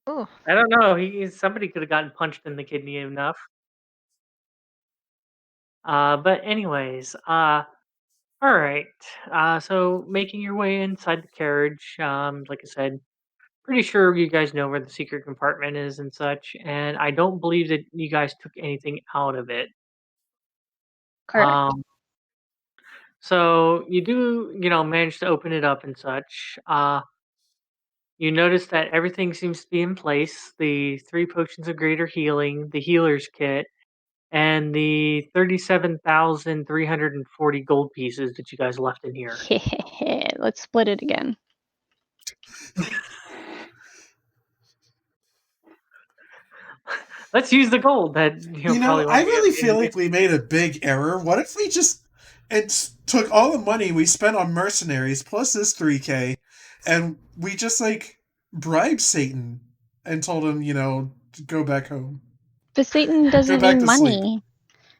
Ooh. I don't know. Somebody could have gotten punched in the kidney enough. But anyways, all right. So making your way inside the carriage, like I said, pretty sure you guys know where the secret compartment is and such, and I don't believe that you guys took anything out of it. Correct. So you do, manage to open it up and such. You notice that everything seems to be in place. The 3 potions of greater healing, the healer's kit, and the 37,340 gold pieces that you guys left in here. Let's split it again. Let's use the gold that probably I won't be really at the feel end of like we made a big error. What if we just took all the money we spent on mercenaries plus this 3K, and we just bribed Satan and told him, to go back home. But Satan doesn't back need to money. sleep.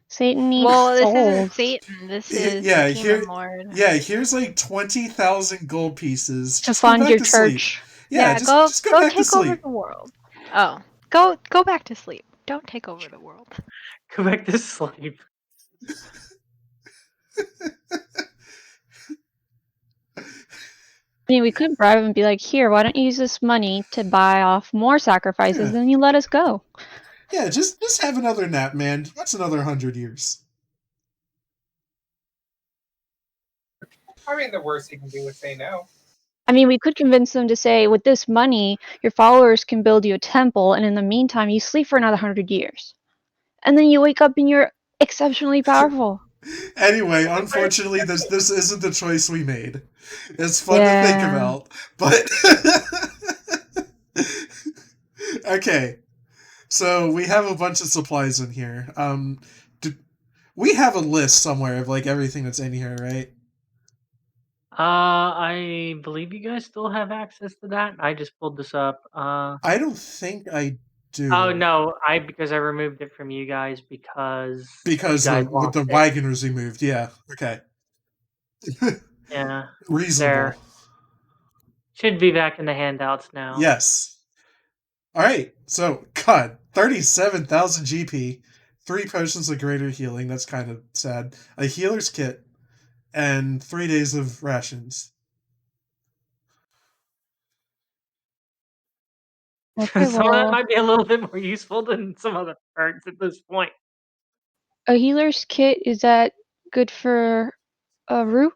Satan needs Well, this isn't souls. Satan. This is Yeah, the here- Demon Lord. Yeah, here's 20,000 gold pieces. To Just go fund back your to sleep. church. Yeah, just go back to take over sleep. the world. Oh, go back to sleep. Don't take over the world. Go back to sleep. I mean, we could bribe him and be like, here, why don't you use this money to buy off more sacrifices, Yeah. and you let us go. Yeah, just have another nap, man. What's another 100 years? I mean, the worst you can do is say no. I mean, we could convince them to say, with this money, your followers can build you a temple, and in the meantime, you sleep for another 100 years. And then you wake up and you're exceptionally powerful. Anyway, unfortunately, this isn't the choice we made. It's fun to think about, but okay. So we have a bunch of supplies in here. We have a list somewhere of everything that's in here, right? I believe you guys still have access to that. I just pulled this up. I don't think I do. Oh no, because I removed it from you guys because Because you guys with the lost it. wagon was removed. Yeah. Okay. Yeah. Reasonable. There. Should be back in the handouts now. Yes. All right. So, God, 37,000 GP, 3 potions of greater healing. That's kind of sad. A healer's kit, and 3 days of rations. Okay, Some of that well, might be a little bit more useful than some other parts at this point. a healer's kit, is that good for Roux?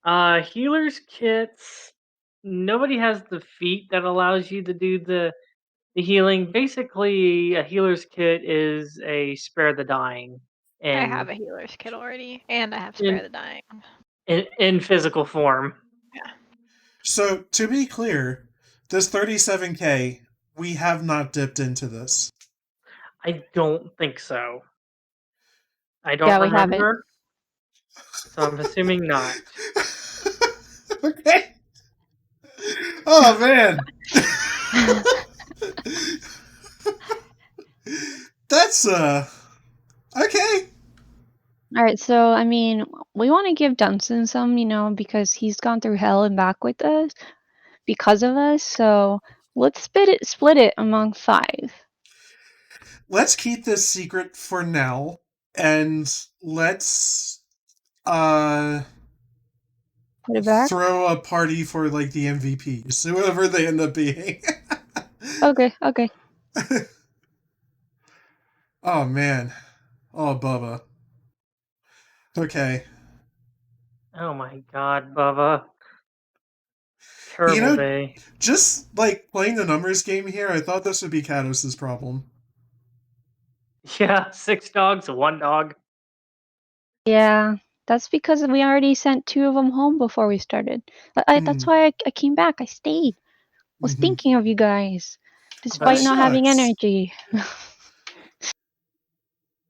Healer's kits. Nobody has the feat that allows you to do the healing. Basically, a healer's kit is a spare the dying. I have a healer's kit already, and I have Spare the Dying. In physical form. Yeah. So, to be clear, this 37K, we have not dipped into this. I don't think so. I don't Yeah, we haven't. remember. So I'm assuming not. Okay. Oh, man. That's, okay. Alright, so, I mean, we want to give Dunsen some, because he's gone through hell and back with us, because of us, so let's split it among 5. Let's keep this secret for now, and let's, Put it back? throw a party for, the MVPs, whoever they end up being. Okay. Oh, man. Oh, Bubba. Okay. Oh my god, Bubba. Terrible day. Just, playing the numbers game here, I thought this would be Cados' problem. Yeah, 6 dogs, 1 dog. Yeah, that's because we already sent 2 of them home before we started. That's why I came back. I stayed. Was thinking of you guys, despite not having shucks. energy.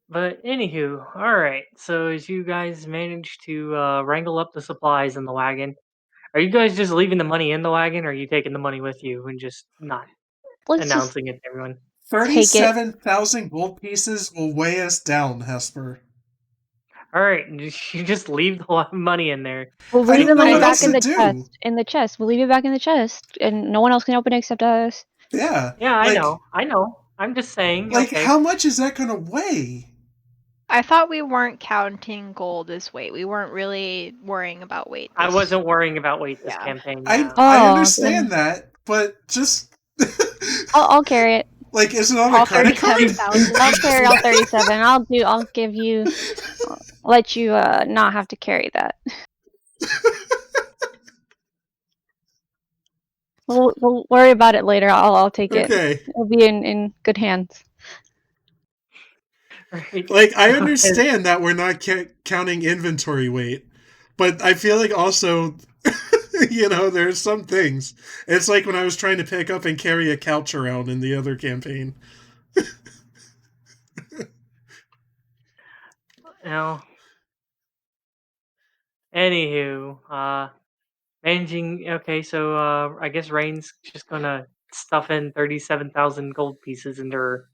But anywho, alright. So as you guys manage to wrangle up the supplies in the wagon, are you guys just leaving the money in the wagon, or are you taking the money with you and just not Let's just announcing it to everyone? 37,000 gold pieces will weigh us down, Hesper. All right, you just leave the money in there. We'll I leave the don't know money what back else in to the do. chest. In the chest. We'll leave it back in the chest, and no one else can open it except us. Yeah. Yeah, I like, know. I know. I'm just saying. Like, okay. how much is that going to weigh? I thought we weren't counting gold as weight. We weren't really worrying about weight. I wasn't worrying about weight this Yeah. campaign. I Yeah. I Oh, understand then that, but just I'll carry it. like, is it on All a credit card? 37,000. I'll carry all 37. I'll give you. Let you not have to carry that. We'll worry about it later. I'll take it. Okay. It'll be in good hands. Right. Like, I So, understand that we're not counting inventory weight, but I feel like also, there's some things. It's like when I was trying to pick up and carry a couch around in the other campaign. Anywho, managing. Okay, so I guess Raine's just gonna stuff in 37,000 gold pieces into her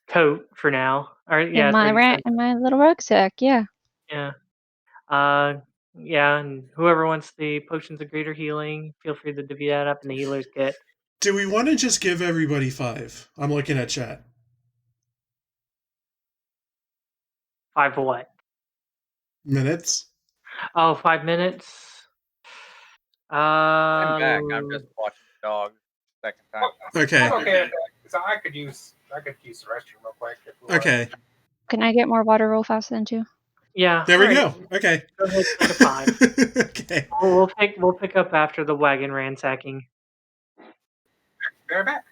coat for now. Or yeah, In my 37. in my little rucksack, yeah. Yeah. Uh, yeah, and whoever wants the potions of greater healing, feel free to divvy that up in the healer's kit. Do we want to just give everybody 5? I'm looking at chat. 5 what? Minutes? Oh, 5 minutes. I'm back. I'm just watching the dog. Second time. Okay. I'm okay with that. So I could use the restroom real quick. If we want. Okay. Can I get more water real fast then too? Yeah. There we alright. go. Okay. Go ahead, take a 5. Okay. We'll pick up after the wagon ransacking. They're back.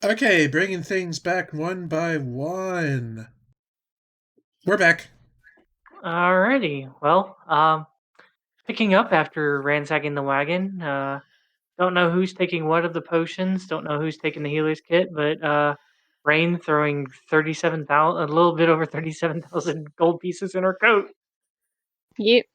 Okay, bringing things back one by one. We're back. Alrighty. Well, picking up after ransacking the wagon. Don't know who's taking what of the potions. Don't know who's taking the healer's kit, but Raine throwing 37,000, a little bit over 37,000 gold pieces in her coat. Yep.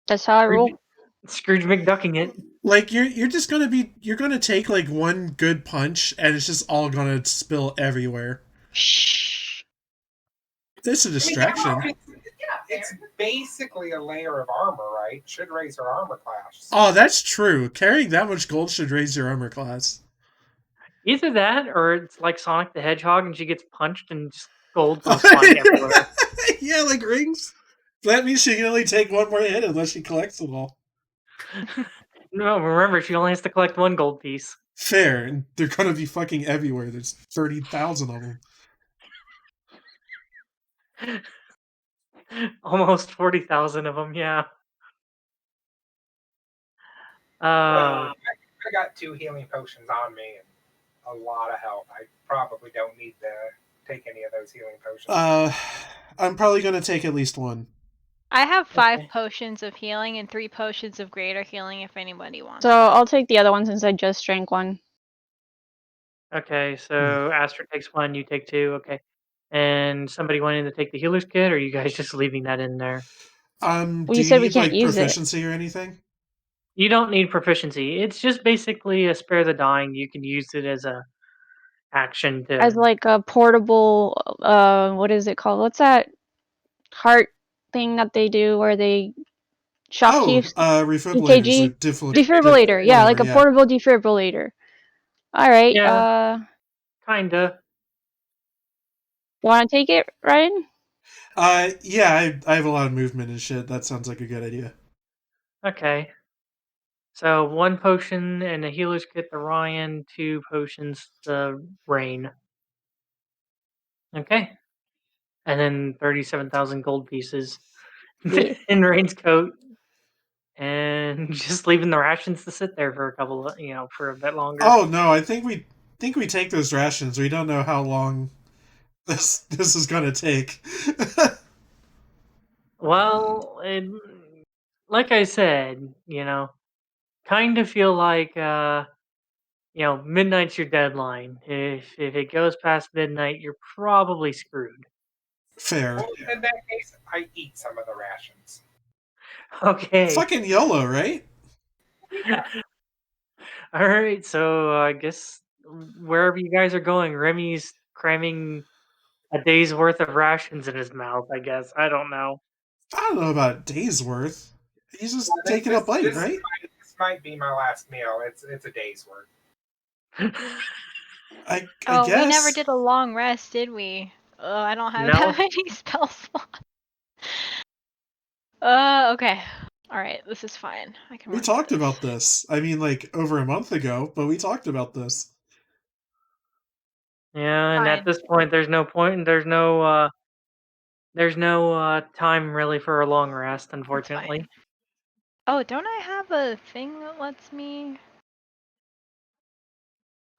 That's how I roll. Scrooge McDucking it. Like you're just gonna take like one good punch and it's just all gonna spill everywhere. Shh. It's a distraction. It's basically a layer of armor, right? Should raise her armor class. Oh, that's true. Carrying that much gold should raise your armor class. Either that, or it's like Sonic the Hedgehog, and she gets punched and just gold goes flying everywhere. Yeah, like rings. That means she can only take one more hit unless she collects them all. No, remember, she only has to collect one gold piece. Fair, and they're gonna be fucking everywhere. There's 30,000 of them. Almost 40,000 of them, yeah. I got 2 healing potions on me and a lot of health. I probably don't need to take any of those healing potions. I'm probably gonna take at least one. I have 5 Okay. potions of healing and 3 potions of greater healing if anybody wants. So I'll take the other one since I just drank one. Okay, so Aster takes 1, you take 2, okay. And somebody wanting to take the healer's kit, or are you guys just leaving that in there? Well, Do you you said we need can't like use it. proficiency or anything? You don't need proficiency. It's just basically a spare the dying. You can use it as a action to. As like a portable, what is it called? What's that heart thing that they do where they shock keeps? Refibrillators or Defibrillator, yeah, like a yeah. portable defibrillator. All right. Yeah. Kinda. Want to take it, Ryan? Yeah, I have a lot of movement and shit. That sounds like a good idea. Okay. So 1 potion and a healer's kit to Ryan, 2 potions to Raine. Okay. And then 37,000 gold pieces Yeah. in Raine's coat. And just leaving the rations to sit there for a couple of, for a bit longer. Oh no, I think we take those rations. We don't know how long this is gonna take. Well, like I said, kind of feel like midnight's your deadline. If it goes past midnight, you're probably screwed. Fair. Well, in that case, I eat some of the rations. Okay. Fucking YOLO, right? Yeah. All right, so I guess wherever you guys are going, Remy's cramming a day's worth of rations in his mouth, I guess. I don't know. I don't know about a day's worth. He's just taking a bite, right? This might be my last meal. It's a day's worth. I Oh, guess. we never did a long rest, did we? I don't have No. that many spell slots. Okay. Alright, this is fine. I can We work talked with this. about this. I mean, like, over a month ago, but we talked about this. Yeah, and Fine. at this point, there's no point. There's no time really for a long rest, unfortunately. Oh, don't I have a thing that lets me?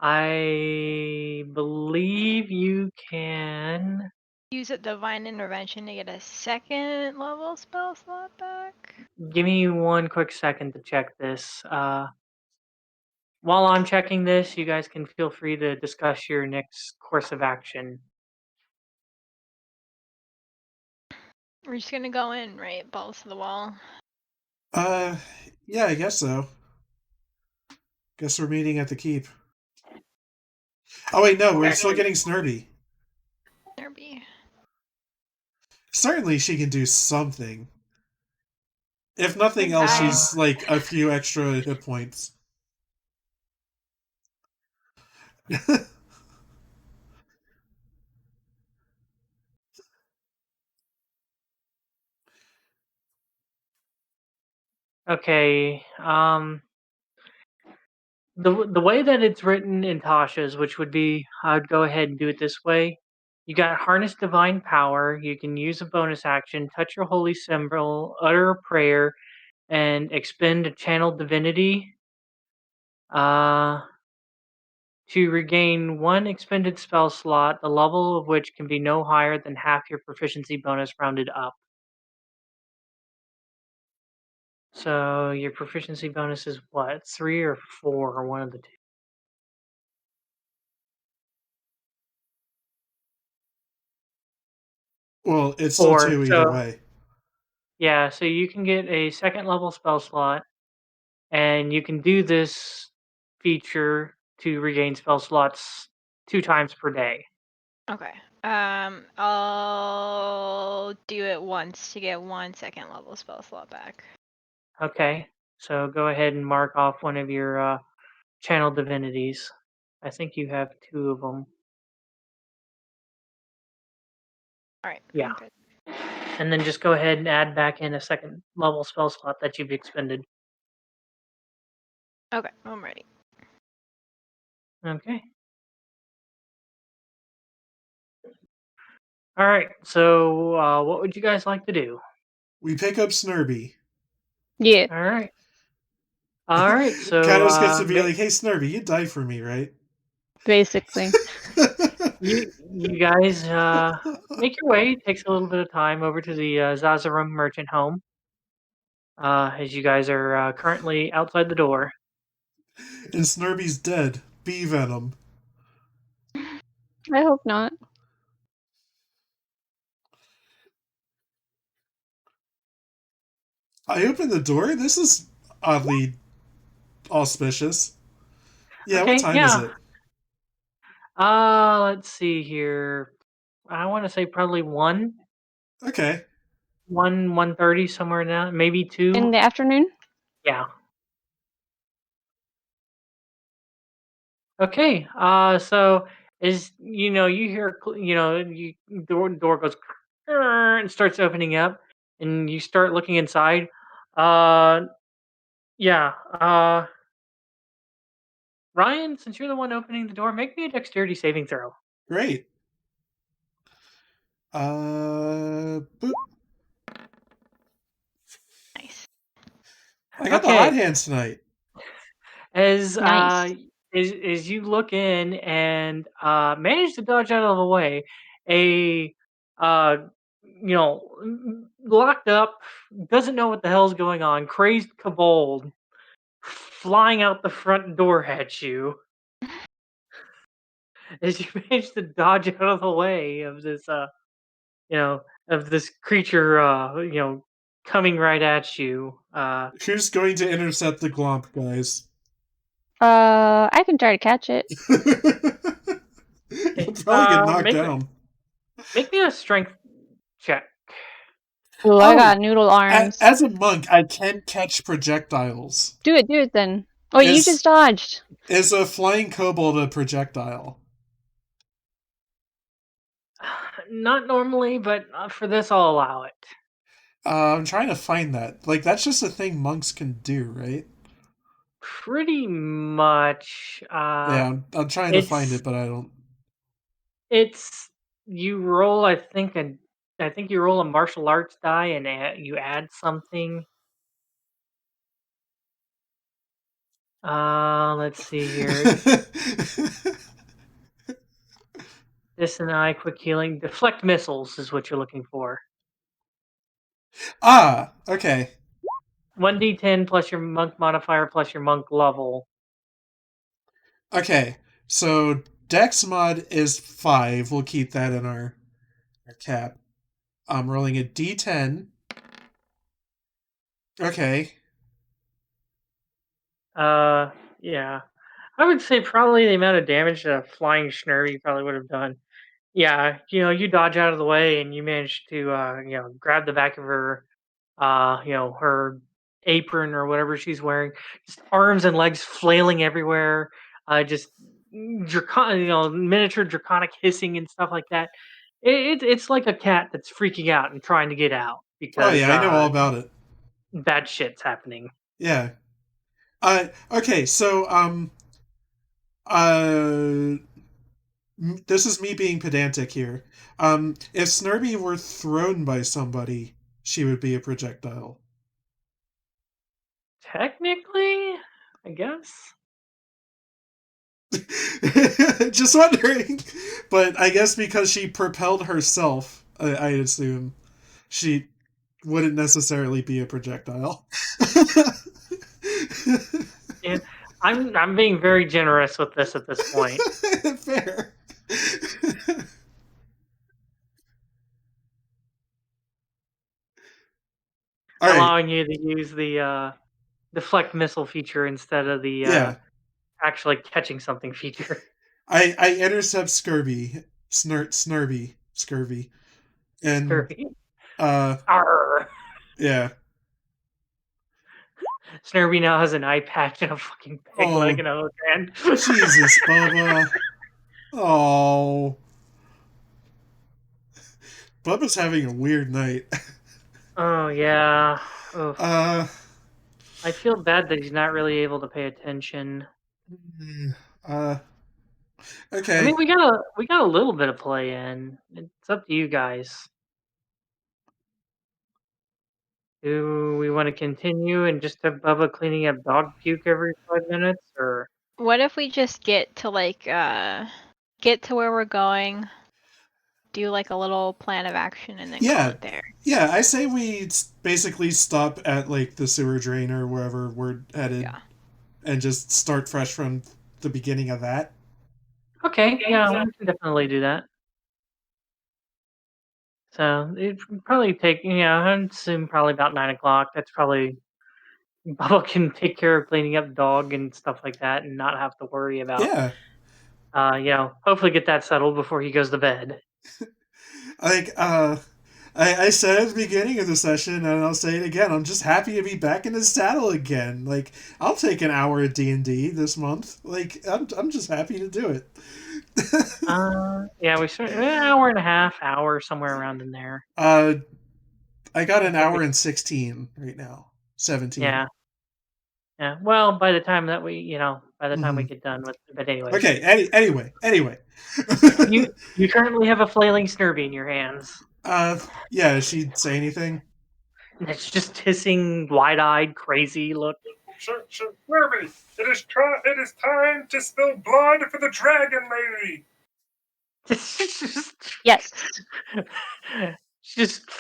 I believe you can Use a divine intervention to get a 2nd level spell slot back? give me 1 quick second to check this. While I'm checking this, you guys can feel free to discuss your next course of action. We're just gonna go in, right? Balls to the wall. Yeah, I guess so. Guess we're meeting at the keep. Oh wait, no, we're still getting Snurby. Snurby. Certainly she can do something. If nothing else, she's like a few extra hit points. Okay. The way that it's written in Tasha's, which would be, I'd go ahead and do it this way. You got harness divine power. You can use a bonus action, touch your holy symbol, utter a prayer, and expend a channel divinity. to regain 1 expended spell slot, the level of which can be no higher than half your proficiency bonus rounded up. So your proficiency bonus is what? 3 or 4 or one of the two? Well, it's still 4. 2 either So way. yeah, so you can get a second level spell slot, and you can do this feature to regain spell slots 2 times per day. Okay. I'll do it once to get 1 second level spell slot back. Okay, so go ahead and mark off one of your channel divinities. I think you have 2 of them. All right. Yeah. I'm good. And then just go ahead and add back in a second level spell slot that you've expended. Okay, I'm ready. Okay. All right. So, what would you guys like to do? We pick up Snurby. Yeah, All right. All right. So, Cados gets to be like, "Hey, Snurby, you die for me, right?" basically. you guys make your way. It takes a little bit of time over to the Zazarum Merchant Home. As you guys are currently outside the door. And Snurby's dead. Bee venom. I hope not. I open the door. This is oddly auspicious. Yeah, Okay, what time is yeah. it? Let's see here. I want to say probably 1, Okay. 1:30 somewhere now, maybe 2. In the afternoon? Yeah. Okay. So you hear door goes and starts opening up, and you start looking inside. Uh, yeah. Ryan, since you're the one opening the door, make me a dexterity saving throw. Great. Boop. Nice. I got the Okay. hot hands tonight. As Nice. as you look in and manage to dodge out of the way, a locked up, doesn't know what the hell's going on, crazed kobold flying out the front door at you as you manage to dodge out of the way of this of this creature coming right at you. Who's going to intercept the glomp, guys? I can try to catch it. You'll probably get knocked make down. make me a strength check. Ooh, I got noodle arms. As a monk, I can catch projectiles. Do it then. Oh, you just dodged. Is a flying kobold a projectile? Not normally, but for this, I'll allow it. I'm trying to find that. Like, that's just a thing monks can do, right? Pretty much. Yeah, I'm trying to find it, but I don't. It's you roll. I think you roll a martial arts die and you add something. Let's see here. This and I quick healing. Deflect missiles is what you're looking for. Okay. 1d10 plus your monk modifier plus your monk level. Okay, so Dex mod is 5. We'll keep that in our cap. I'm rolling a D10. Okay. Yeah. I would say probably the amount of damage that a flying Schnurry probably would have done. Yeah, you dodge out of the way and you manage to, grab the back of her, her apron or whatever she's wearing, just arms and legs flailing everywhere, just miniature draconic hissing and stuff like that. It's like a cat that's freaking out and trying to get out Oh because yeah, I know all about it. bad shit's happening. Yeah. Okay, so this is me being pedantic here. If Snurby were thrown by somebody, she would be a projectile. Technically, I guess. Just wondering. But I guess because she propelled herself, I assume she wouldn't necessarily be a projectile. Yeah, I'm being very generous with this at this point. Fair. All right. Allowing you to use the deflect missile feature instead of the actually catching something feature. I intercept Scurvy. Snurby. Scurvy. And Scurvy. Arr. Yeah. Snurby now has an eye patch and a fucking peg leg and a hook hand. Jesus, Bubba. Oh. Bubba's having a weird night. Oh, yeah. Oof. I feel bad that he's not really able to pay attention. Okay. I mean, we got a little bit of play in. It's up to you guys. Do we want to continue and just have Bubba cleaning up dog puke every 5 minutes, or what if we just get to get to where we're going, do like a little plan of action, and then call it there? Yeah, I say we basically stop at like the sewer drain or wherever we're headed, and just start fresh from the beginning of that. Okay, yeah, we can definitely do that. So it would probably take, I'd assume probably about 9 o'clock. That's probably Bubba can take care of cleaning up dog and stuff like that, and not have to worry about. Hopefully get that settled before he goes to bed. Like, I said at the beginning of the session, and I'll say it again, I'm just happy to be back in the saddle again. Like, I'll take an hour of D&D this month. Like, I'm just happy to do it. Yeah, we an hour and a half, hour, somewhere around in there. I got an hour and 16 right now. 17. Yeah. Yeah. Well, by the time that we, we get done with it, but anyway. Okay. Anyway. you currently have a flailing Snurby in your hands. Yeah. She'd say anything. It's just hissing, wide-eyed, crazy look. Remy, it is time to spill blood for the dragon lady. Yes. Just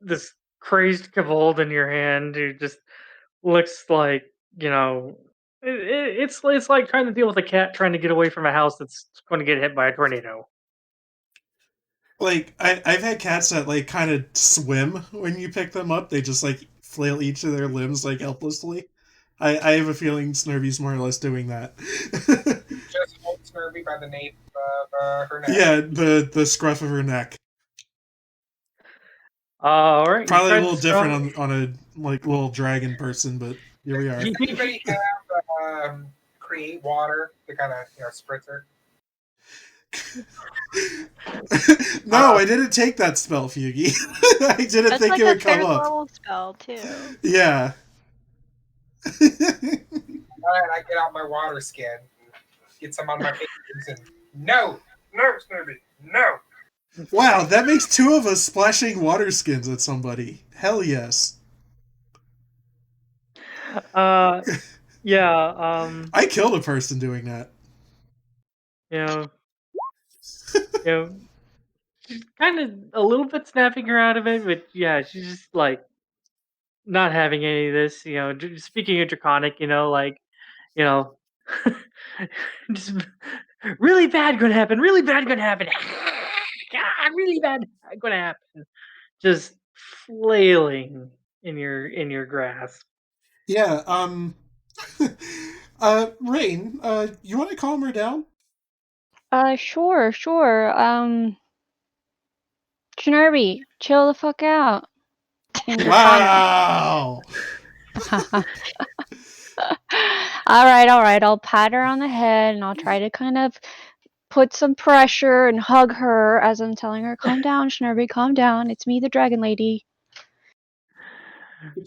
this crazed kobold in your hand who just looks like, it's like trying to deal with a cat trying to get away from a house that's going to get hit by a tornado. Like, I've had cats that, like, kind of swim when you pick them up. They just, like, flail each of their limbs, like, helplessly. I have a feeling Snurby's more or less doing that. Just hold Snurby by the nape of her neck. Yeah, the scruff of her neck. All right. Probably a little different on a, like, little dragon person, but here we are. Does anybody have create water to kind of, spritz her? No, I didn't take that spell, Feugy. I didn't think it would come up. That's like a third level spell, too. Yeah. Alright, I get out my water skin, get some on my fingers, and no, Snurby, no. Wow, that makes 2 of us splashing water skins at somebody. Hell yes. Yeah. I killed a person doing that. She's kind of a little bit snapping her out of it, but yeah, she's just like not having any of this. Speaking of draconic, just really bad gonna happen. Really bad gonna happen. God, really bad gonna happen. Just flailing in your grasp. Yeah. Raine, you want to calm her down? Sure. Snurby, chill the fuck out. Wow. All right. I'll pat her on the head and I'll try to kind of put some pressure and hug her as I'm telling her, calm down, Snurby, calm down. It's me, the dragon lady.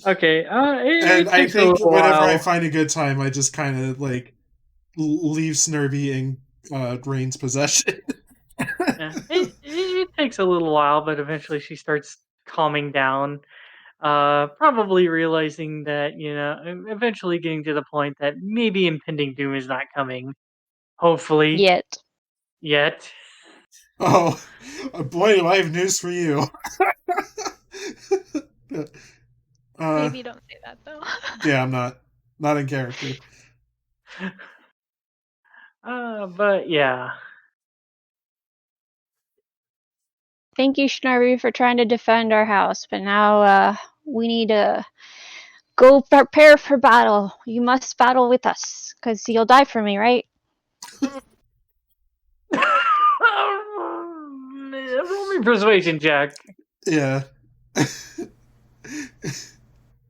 Okay. And I think whenever I find a good time, I just kind of like leave Snurby in Raine's possession. Yeah, it takes a little while, but eventually she starts calming down. Probably realizing that, eventually getting to the point that maybe impending doom is not coming. Hopefully. Yet. Oh, boy, do I have news for you. Maybe don't say that, though. Yeah, I'm not in character. But yeah. Thank you, Schnurby, for trying to defend our house, but now we need to go prepare for battle. You must battle with us, because you'll die for me, right? Roll me persuasion check. Yeah.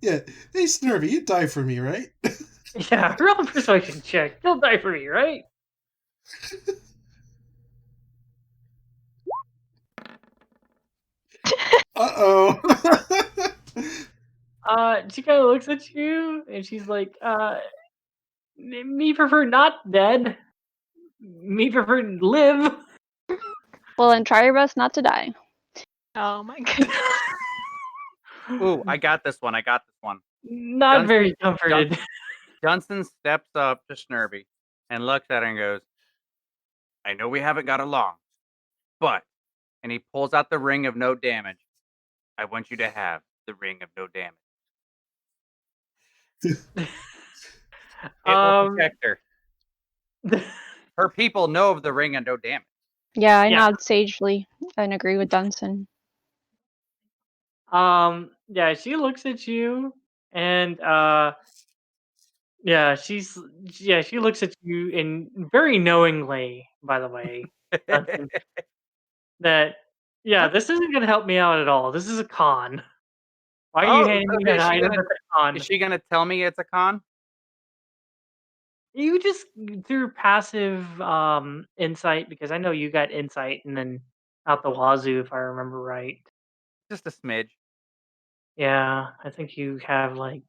Yeah. Hey, Snurby, you die for me, right? Yeah, roll a persuasion check. You'll die for me, right? Uh-oh. She kind of looks at you, and she's like, me prefer not dead. Me prefer live. Well, then try your best not to die. Oh my goodness. Ooh, I got this one. Not very comforted. Dunsen steps up to Snurby and looks at her and goes, I know we haven't got along, but, and he pulls out the ring of no damage. I want you to have the ring of no damage. It will protect her. Her people know of the ring of no damage. Yeah, I nod sagely and agree with Dunsen. Yeah, she looks at you, and she looks at you in very knowingly, by the way, Dunsen, that this isn't gonna help me out at all. This is a con. Why are you handing me an item that's a con? Is she gonna tell me it's a con? You just through passive insight, because I know you got insight and then out the wazoo, if I remember right. Just a smidge. Yeah, I think you have like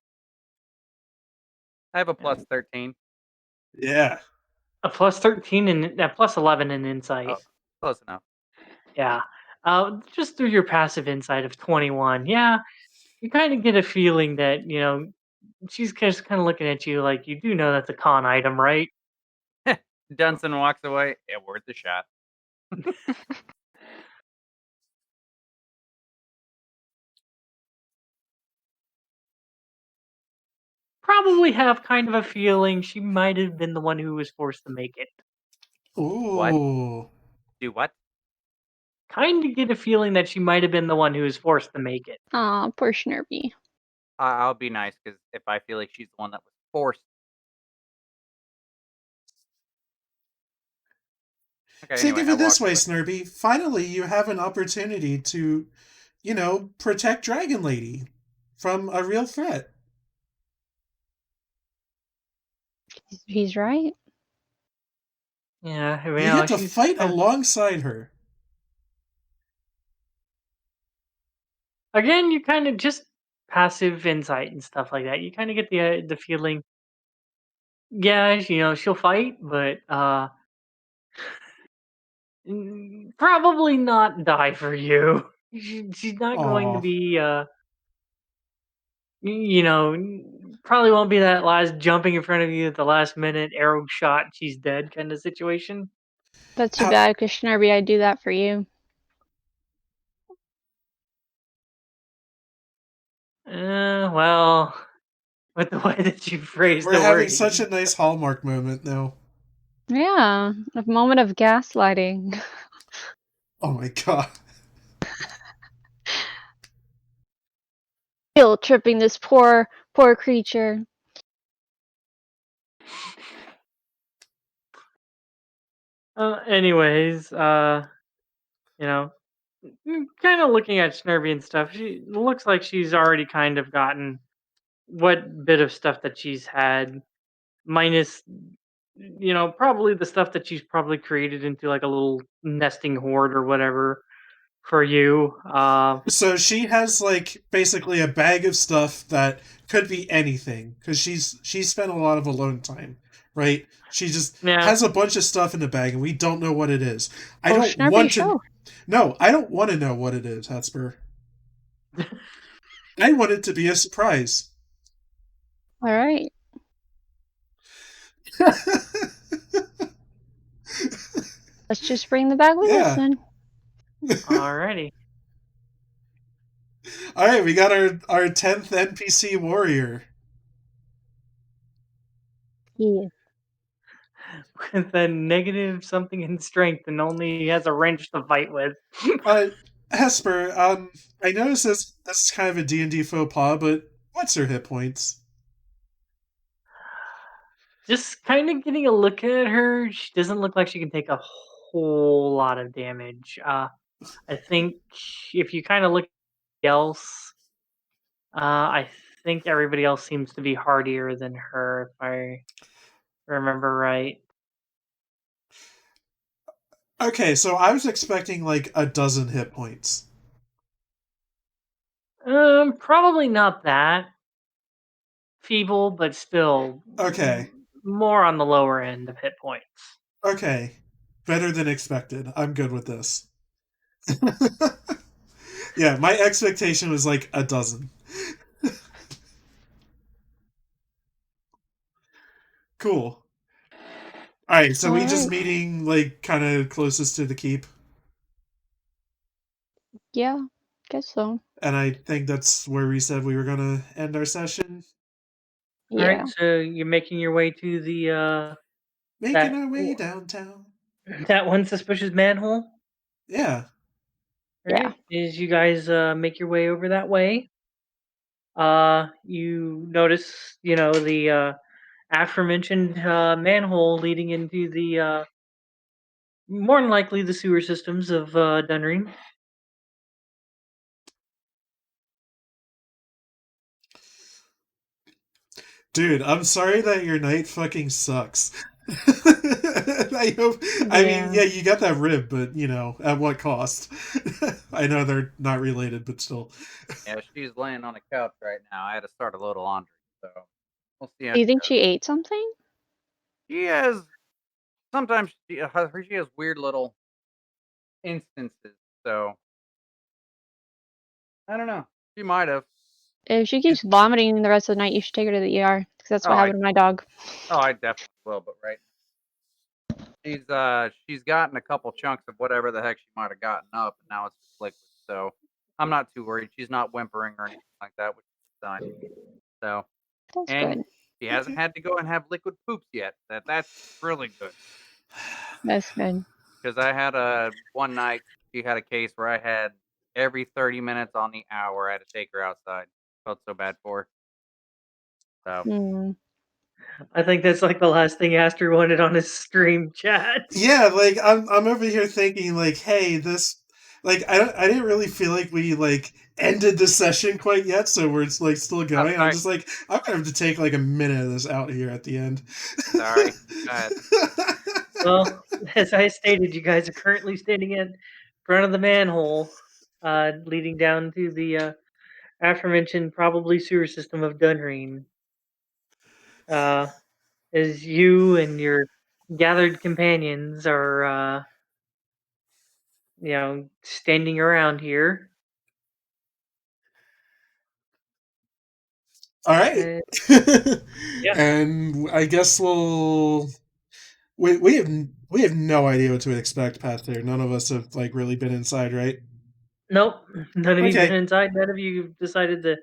I have a plus 13. Yeah. a plus 13 and a plus 11 in insight. Oh, close enough. Yeah. Just through your passive insight of 21. Yeah, you kind of get a feeling that, she's just kind of looking at you like you do know that's a con item, right? Dunsen walks away. Yeah, worth a shot. Probably have kind of a feeling she might have been the one who was forced to make it. Ooh. What? Do what? Kind of get a feeling that she might have been the one who was forced to make it. Aw, poor Schnurby. I'll be nice, because if I feel like she's the one that was forced. Okay, Think anyway, of it this way, Snurby. Finally, you have an opportunity to, protect Dragon Lady from a real threat. He's right. Yeah, you get to fight alongside her. Again, you kind of just passive insight and stuff like that. You kind of get the feeling, yeah, she'll fight, but probably not die for you. She's not going to be, probably won't be that last jumping in front of you at the last minute, arrow shot, she's dead kind of situation. That's too bad, because Schnurby, I'd do that for you. Well, with the way that you phrased We're having such a nice Hallmark moment now. Yeah, a moment of gaslighting. Oh my god. Guilt tripping this poor creature. Anyways, kind of looking at Snurby and stuff, she looks like she's already kind of gotten what bit of stuff that she's had, minus, probably the stuff that she's probably created into like a little nesting hoard or whatever for you. So she has like basically a bag of stuff that could be anything, because she's spent a lot of alone time, right? She just has a bunch of stuff in the bag and we don't know what it is. I don't want to know what it is, Hesper. I want it to be a surprise. All right. Let's just bring the bag with us then. Alrighty. All right, we got our 10th NPC warrior. Yeah. With a negative something in strength and only has a wrench to fight with. Hesper, I noticed this is kind of a D&D faux pas, but what's her hit points? Just kind of getting a look at her, she doesn't look like she can take a whole lot of damage. I think if you kind of look else, I think everybody else seems to be hardier than her, if I remember right. Okay, so I was expecting like a dozen hit points. Probably not that feeble, but still Okay. more on the lower end of hit points. Okay. Better than expected. I'm good with this. Yeah, my expectation was like a dozen. Cool. Alright, so we just meeting like kind of closest to the keep? Yeah, guess so. And I think that's where we said we were gonna end our session. Yeah. Alright, so you're making your way to the Making our way downtown. That one suspicious manhole? Yeah. Alright. As you guys make your way over that way, you notice, the aforementioned manhole leading into the more than likely the sewer systems of Dunreen. Dude, I'm sorry that your night fucking sucks. I mean, yeah, you got that rib, but at what cost? I know they're not related, but still. Yeah, she's laying on a couch right now. I had to start a load of laundry, so we'll see. Do you think she ate something? She has. Sometimes she has weird little instances, so I don't know. She might have. If she keeps vomiting the rest of the night, you should take her to the ER because that's what happened to my dog. Oh, I definitely will. But she's gotten a couple chunks of whatever the heck she might have gotten up, and now it's just liquid. So I'm not too worried. She's not whimpering or anything like that, which is fine. So that's and good. She hasn't had to go and have liquid poops yet. That's really good. That's good. Because I had one night she had a case where I had every 30 minutes on the hour I had to take her outside. Felt so bad for her. So I think that's like the last thing Aster wanted on his stream chat. Yeah, like I'm over here thinking like, hey, this like I didn't really feel like we like ended the session quite yet, so we're like still going. I'm just like I'm gonna have to take like a minute of this out here at the end. Sorry. Go ahead. Well, as I stated, you guys are currently standing in front of the manhole, leading down to the aforementioned probably sewer system of Dunreen. As you and your gathered companions are, standing around here. All right. Yeah. And I guess we have no idea what to expect past there. None of us have like really been inside, right? Nope. None of you been inside. None of you decided to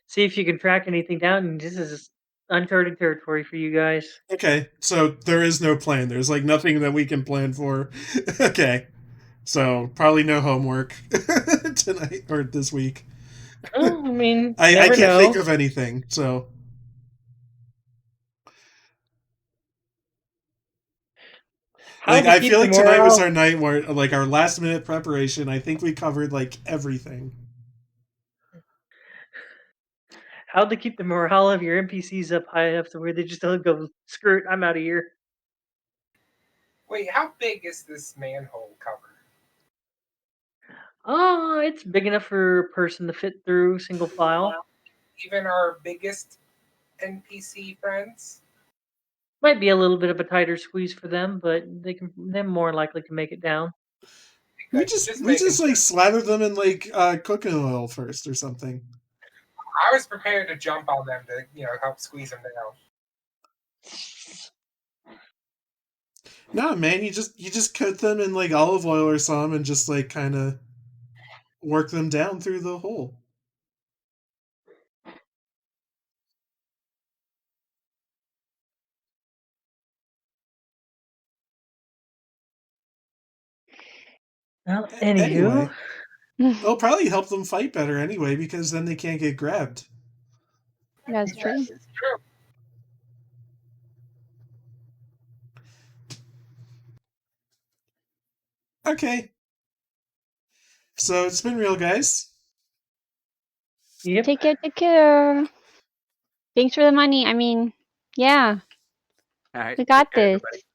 see if you can track anything down. And this is uncharted territory for you guys. Okay, so there is no plan. There's like nothing that we can plan for. Okay, so probably no homework tonight or this week. Oh, I mean, I can't think of anything. So I feel like tonight was our night where like our last minute preparation. I think we covered like everything. How to keep the morale of your NPCs up high enough to where they just don't go, screw it, I'm out of here. Wait, how big is this manhole cover? Oh, it's big enough for a person to fit through single file. Even our biggest NPC friends? Might be a little bit of a tighter squeeze for them, but they're more likely to make it down. We just like slather them in like cooking oil first or something. I was prepared to jump on them to, help squeeze them down. No, man, you just coat them in like olive oil or some and just like kind of work them down through the hole. Well, Anyway, anywho, it'll probably help them fight better anyway, because then they can't get grabbed. That's true. Yes, it's true. Okay. So it's been real, guys. yep. Take care. Thanks for the money. I mean, yeah, All right. we got take care, this. everybody.